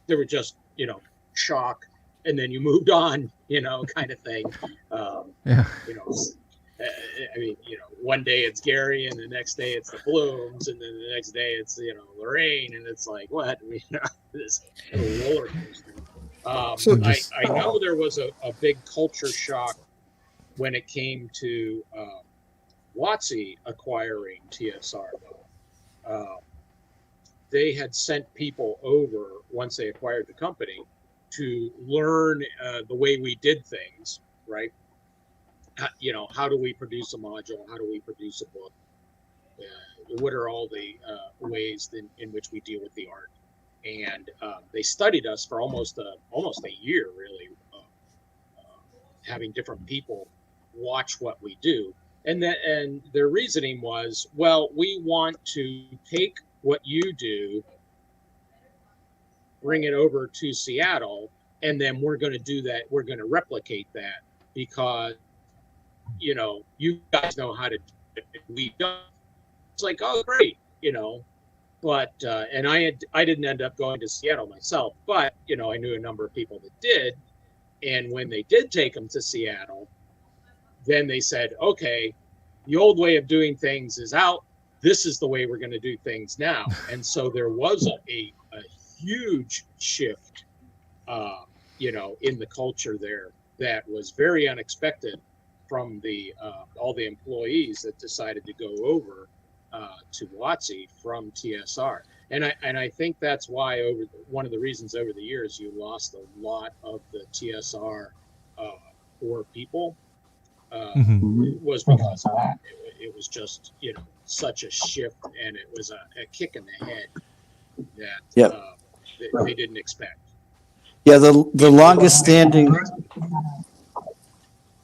there were just shock, and then you moved on, kind of thing. Yeah. I mean, one day it's Gary, and the next day it's the Blooms, and then the next day it's Lorraine, and it's like, what? This roller coaster. I know there was a big culture shock when it came to WotC acquiring TSR, though. they had sent people over once they acquired the company to learn the way we did things, right? How do we produce a module? How do we produce a book? What are all the ways in which we deal with the art? And they studied us for almost a year, really, having different people watch what we do. And their reasoning was, well, we want to take what you do, bring it over to Seattle, and then we're going to do that. We're going to replicate that because, you guys know how to do it. We don't. It's like, oh, great, but and I didn't end up going to Seattle myself, but I knew a number of people that did. And when they did take them to Seattle, then they said, okay, the old way of doing things is out. This is the way we're going to do things now. And so there was a huge shift, in the culture there that was very unexpected from all the employees that decided to go over to WotC from TSR. And I think that's why one of the reasons over the years you lost a lot of the TSR core people was because of that. It was just such a shift, and it was a kick in the head that they didn't expect. Yeah, the longest standing.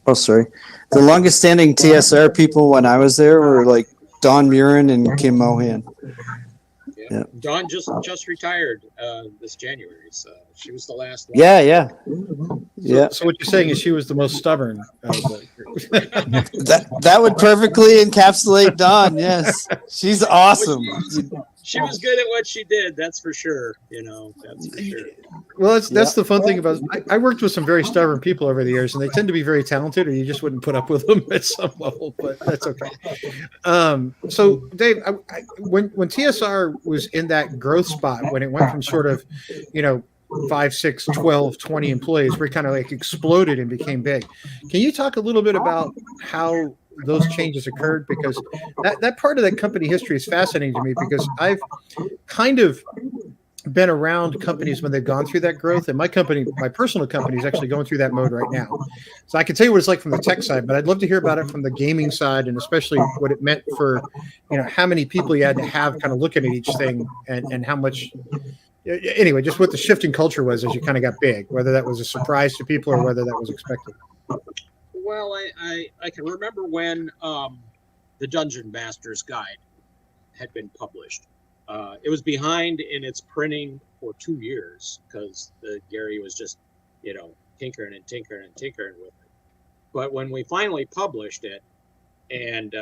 Oh, sorry. The longest standing TSR people when I was there were like Don Murin and Kim Mohan. Yeah. Dawn just retired this January, so she was the last one. Yeah. So what you're saying is she was the most stubborn of the group. that would perfectly encapsulate Dawn. Yes, she's awesome. She was good at what she did. That's for sure. That's for sure. Well, that's the fun thing about it. I worked with some very stubborn people over the years, and they tend to be very talented, or you just wouldn't put up with them at some level. But that's okay. So, Dave, when TSR was in that growth spot, when it went from sort of, 5, 6, 12, 20 employees, we kind of like exploded and became big. Can you talk a little bit about how those changes occurred? Because that part of that company history is fascinating to me, because I've kind of been around companies when they've gone through that growth, and my personal company is actually going through that mode right now. So I can tell you what it's like from the tech side, but I'd love to hear about it from the gaming side, and especially what it meant for, how many people you had to have kind of looking at each thing, and how much. Anyway, just what the shifting culture was as you kind of got big, whether that was a surprise to people or whether that was expected. Well, I can remember when the Dungeon Master's Guide had been published. It was behind in its printing for 2 years because Gary was just, tinkering and tinkering and tinkering with it. But when we finally published it, and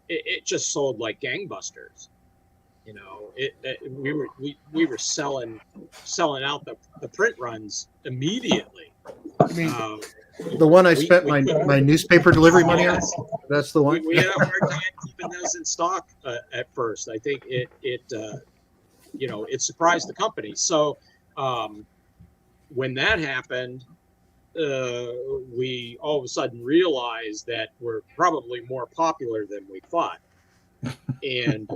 it just sold like gangbusters. We were selling out the print runs immediately. I mean, the one I spent my newspaper delivery money on. That's the one. We had a hard time keeping those in stock at first. I think it surprised the company. So when that happened, we all of a sudden realized that we're probably more popular than we thought, and.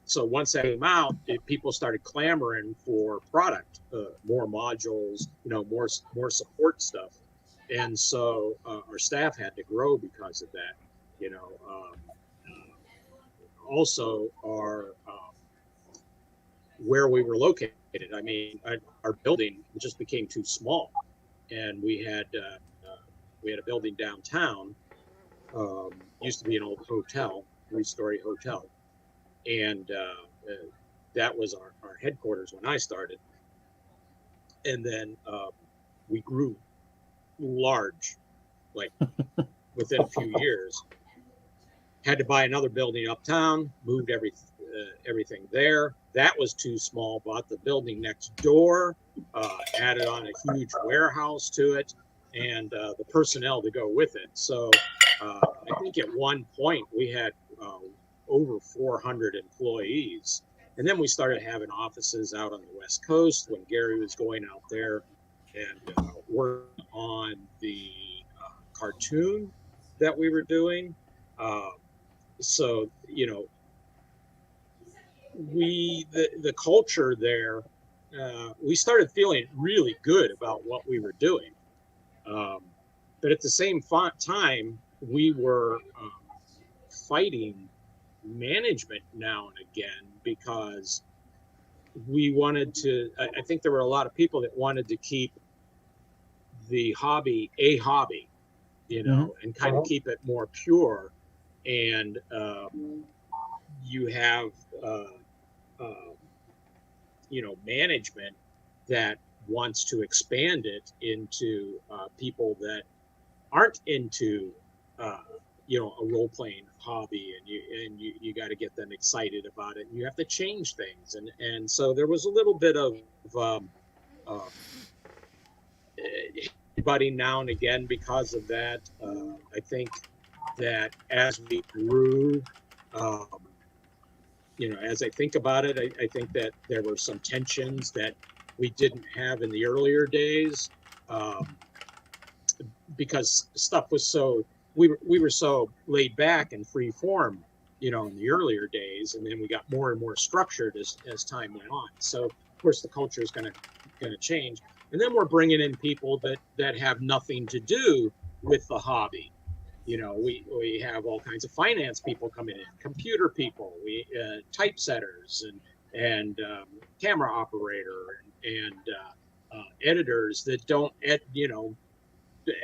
So once that came out, people started clamoring for product, more modules, more support stuff, and so our staff had to grow because of that. Also our where we were located. I mean, our building just became too small, and we had a building downtown. Used to be an old hotel, 3-story hotel. And that was our headquarters when I started. And then we grew large, like within a few years. Had to buy another building uptown, moved everything there. That was too small, bought the building next door, added on a huge warehouse to it, and the personnel to go with it. So I think at one point we had over 400 employees. And then we started having offices out on the West Coast when Gary was going out there and worked on the cartoon that we were doing. So, the culture there, we started feeling really good about what we were doing. But at the same time, we were fighting management now and again because we wanted to. I think there were a lot of people that wanted to keep the hobby a hobby, and kind of keep it more pure. And you have, management that wants to expand it into people that aren't into a role-playing hobby, and you got to get them excited about it, and you have to change things, and so there was a little bit of buddy now and again because of that. I think that as we grew, as I think about it, I think that there were some tensions that we didn't have in the earlier days, because stuff was so, we were so laid back and free form, in the earlier days, and then we got more and more structured as time went on. So of course the culture is going to change, and then we're bringing in people that have nothing to do with the hobby. We have all kinds of finance people coming in, computer people, typesetters, and camera operator, and editors that don't,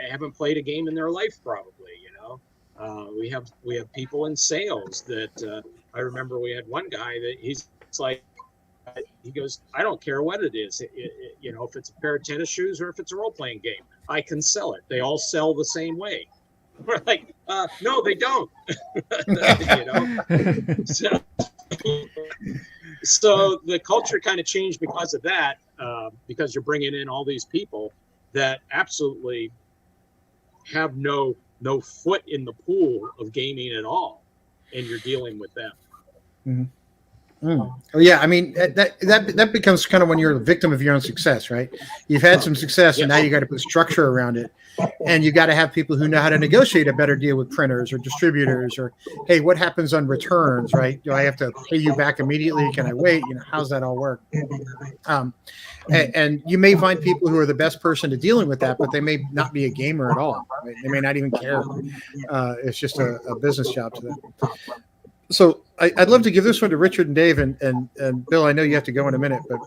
haven't played a game in their life probably. We have people in sales that I remember we had one guy that he's like, he goes, I don't care what it is, if it's a pair of tennis shoes or if it's a role-playing game, I can sell it. They all sell the same way. We're like, no, they don't. So the culture kind of changed because of that, because you're bringing in all these people that absolutely have no foot in the pool of gaming at all, and you're dealing with them. Mm-hmm. Oh, yeah, I mean that becomes kind of when you're a victim of your own success, right? You've had some success, and now you got to put structure around it, and you got to have people who know how to negotiate a better deal with printers or distributors, or hey, what happens on returns, right? Do I have to pay you back immediately? Can I wait? How's that all work? And you may find people who are the best person to dealing with that, but they may not be a gamer at all. Right? They may not even care. It's just a business job to them. So I'd love to give this one to Richard and Dave, and Bill. I know you have to go in a minute, but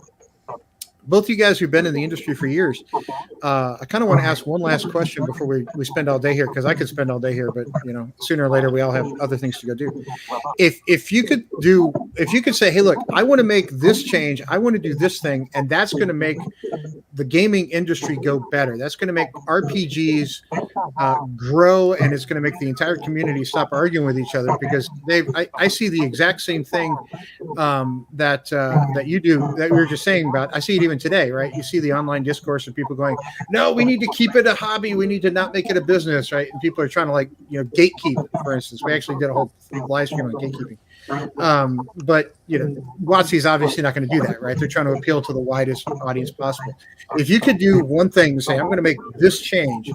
both you guys who've been in the industry for years, I kind of want to ask one last question before we spend all day here, because I could spend all day here, but sooner or later we all have other things to go do. If you could say, hey, look, I want to make this change, I want to do this thing, and that's going to make the gaming industry go better. That's going to make RPGs grow, and it's going to make the entire community stop arguing with each other, because I see the exact same thing that you do, that we were just saying about. I see it even today, right? You see the online discourse of people going, no, we need to keep it a hobby. We need to not make it a business, right? And people are trying to gatekeep, for instance. We actually did a whole live stream on gatekeeping. But WotC's obviously not going to do that, right? They're trying to appeal to the widest audience possible. If you could do one thing and say, I'm going to make this change,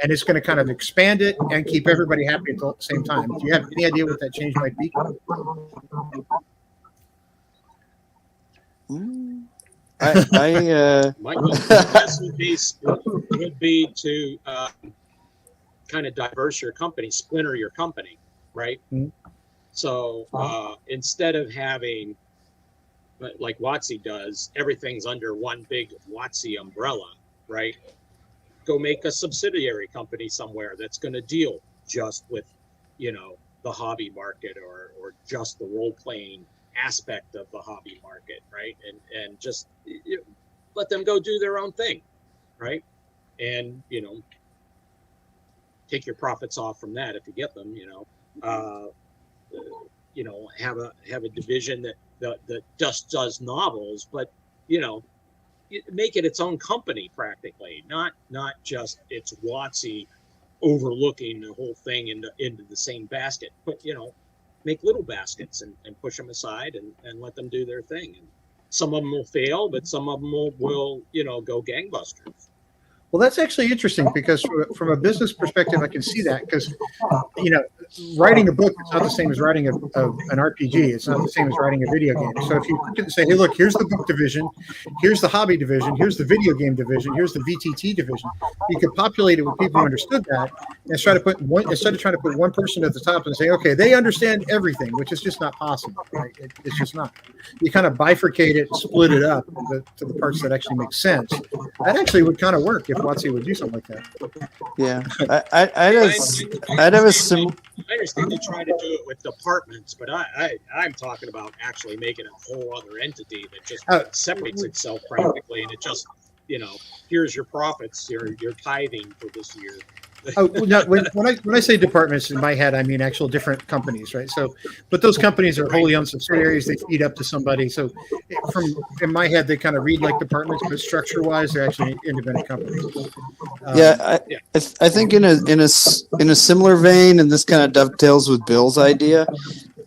and it's going to kind of expand it and keep everybody happy at the same time, do you have any idea what that change might be? My guess would be to kind of diverse your company, splinter your company, right? Mm-hmm. So instead of having, like WotC does, everything's under one big WotC umbrella, right? Go make a subsidiary company somewhere that's going to deal just with, the hobby market, or just the role-playing aspect of the hobby market, right? And just let them go do their own thing, right? And take your profits off from that if you get them. Have a division that just does novels, but make it its own company practically, not just it's WotC overlooking the whole thing into the same basket, but make little baskets and push them aside and let them do their thing. And some of them will fail, but some of them will go gangbusters. Well, that's actually interesting because from a business perspective, I can see that because, writing a book is not the same as writing an RPG. It's not the same as writing a video game. So if you look and say, hey, look, here's the book division, here's the hobby division, here's the video game division, here's the VTT division, you could populate it with people who understood that and try to put one, instead of trying to put one person at the top and say, okay, they understand everything, which is just not possible. Right? It's just not. You kind of bifurcate it, split it up to the parts that actually make sense. That actually would kind of work if WotC would do something like that. Yeah, I'd have a similar. I understand they try to do it with departments, but I'm talking about actually making a whole other entity that just separates itself practically, and it just, here's your profits, your tithing for this year. Oh, no, when I say departments, in my head, I mean actual different companies, right? So, but those companies are wholly owned subsidiaries. They feed up to somebody. So, in my head, they kind of read like departments, but structure-wise, they're actually independent companies. I think in a similar vein, and this kind of dovetails with Bill's idea.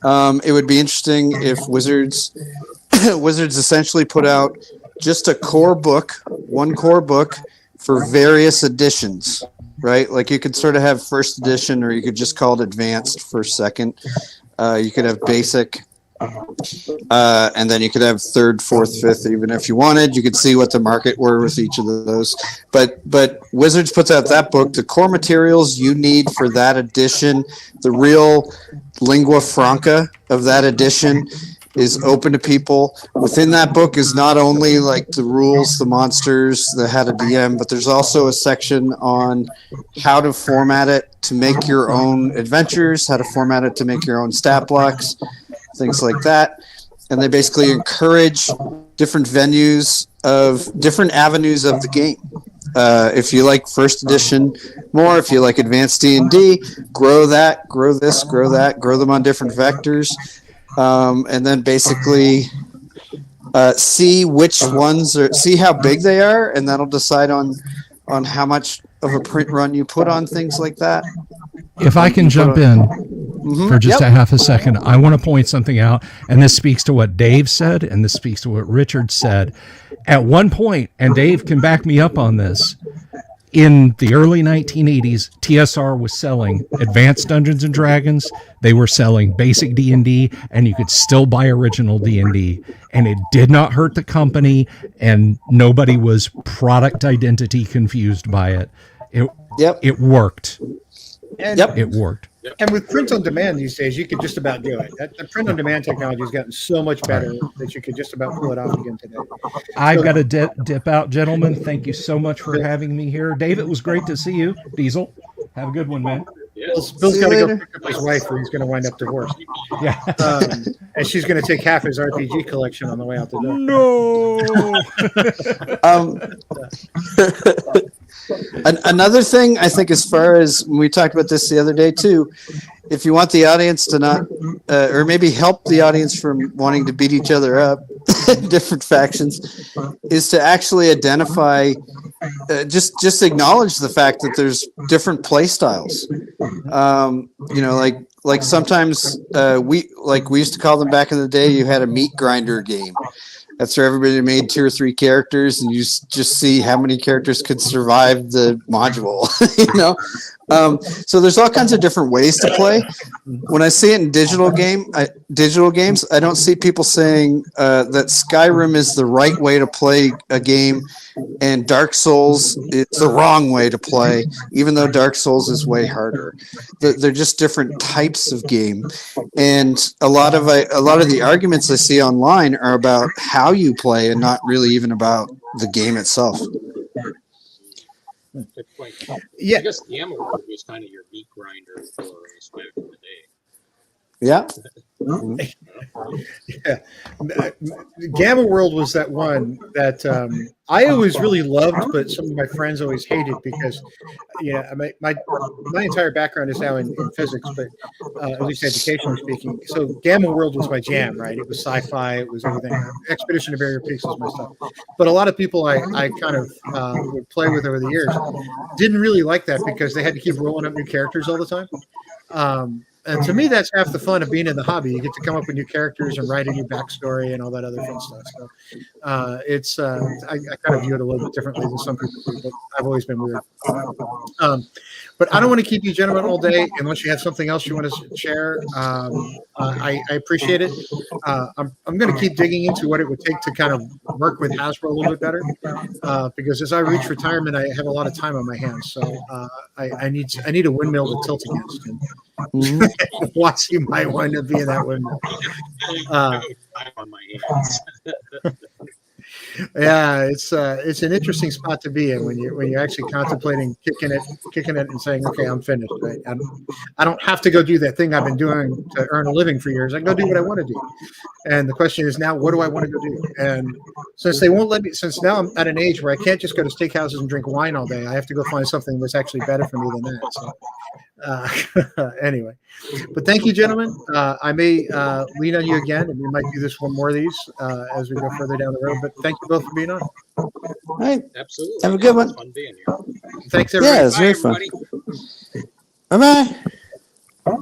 It would be interesting if Wizards essentially put out just one core book for various editions. Right, like you could sort of have first edition, or you could just call it advanced first, second. You could have basic, and then you could have third, fourth, fifth. Even if you wanted, you could see what the market were with each of those. But Wizards puts out that book. The core materials you need for that edition, the real lingua franca of that edition, is open to people. Within that book is not only like the rules, the monsters, the how to DM, but there's also a section on how to format it to make your own adventures, how to format it to make your own stat blocks, things like that. And they basically encourage different avenues of the game. If you like first edition more, if you like advanced D&D, grow that, grow this, grow that, grow them on different vectors. And then basically see which ones see how big they are, and that'll decide on how much of a print run you put on things like that. If I can jump in for just a half a second, I want to point something out, and this speaks to what Dave said, and this speaks to what Richard said. At one point, and Dave can back me up on this, in the early 1980s, TSR was selling Advanced Dungeons and Dragons. They were selling basic D&D, and you could still buy original D&D. And it did not hurt the company, and nobody was product identity confused by it. It worked. It worked. And with print on demand these days, you could just about do it. That print on demand technology has gotten so much better that you could just about pull it off again today. I've got to dip out, gentlemen. Thank you so much for having me here. Dave, it was great to see you. Diesel, have a good one, man. Bill's got to go pick up his wife, or he's going to wind up divorced. Yeah. And she's going to take half his RPG collection on the way out the door. No. Another thing, I think, as far as we talked about this the other day too, if you want the audience to not, or maybe help the audience from wanting to beat each other up, different factions, is to actually identify, just acknowledge the fact that there's different play styles. Like sometimes we used to call them back in the day. You had a meat grinder game. That's where everybody made 2 or 3 characters, and you just see how many characters could survive the module. So there's all kinds of different ways to play. When I see it in digital games, I don't see people saying that Skyrim is the right way to play a game, and Dark Souls is the wrong way to play, even though Dark Souls is way harder. They're just different types of game, and a lot of the arguments I see online are about how you play and not really even about the game itself. Good point. Yeah. I guess Gamma World was kind of your meat grinder for us back in the day. Yeah. Yeah. Gamma World was that one that I always really loved, but some of my friends always hated because, my entire background is now in physics, but at least educationally speaking. So Gamma World was my jam, right? It was sci-fi, it was everything. Expedition to Barrier Peaks was my stuff. But a lot of people I kind of would play with over the years didn't really like that because they had to keep rolling up new characters all the time. And to me, that's half the fun of being in the hobby. You get to come up with new characters and write a new backstory and all that other fun stuff. So I kind of view it a little bit differently than some people do, but I've always been weird. But I don't want to keep you gentlemen all day unless you have something else you want to share. I appreciate it. I'm going to keep digging into what it would take to kind of work with Hasbro a little bit better, because as I reach retirement, I have a lot of time on my hands. So I need a windmill to tilt against. And Watsy might want to be in that windmill. On my hands. Yeah, it's an interesting spot to be in when you're actually contemplating kicking it and saying, okay, I'm finished. Right? I don't have to go do that thing I've been doing to earn a living for years. I can go do what I want to do. And the question is now, what do I want to go do? And since they won't let me, since now I'm at an age where I can't just go to steakhouses and drink wine all day, I have to go find something that's actually better for me than that. So anyway, but thank you, gentlemen. I may lean on you again, and we might do this one more of these as we go further down the road. But thank you both for being on. All right. Absolutely. Have a good one. It's fun being here. Thanks, everybody. Yeah, it's Bye, very fun. everybody. Bye bye.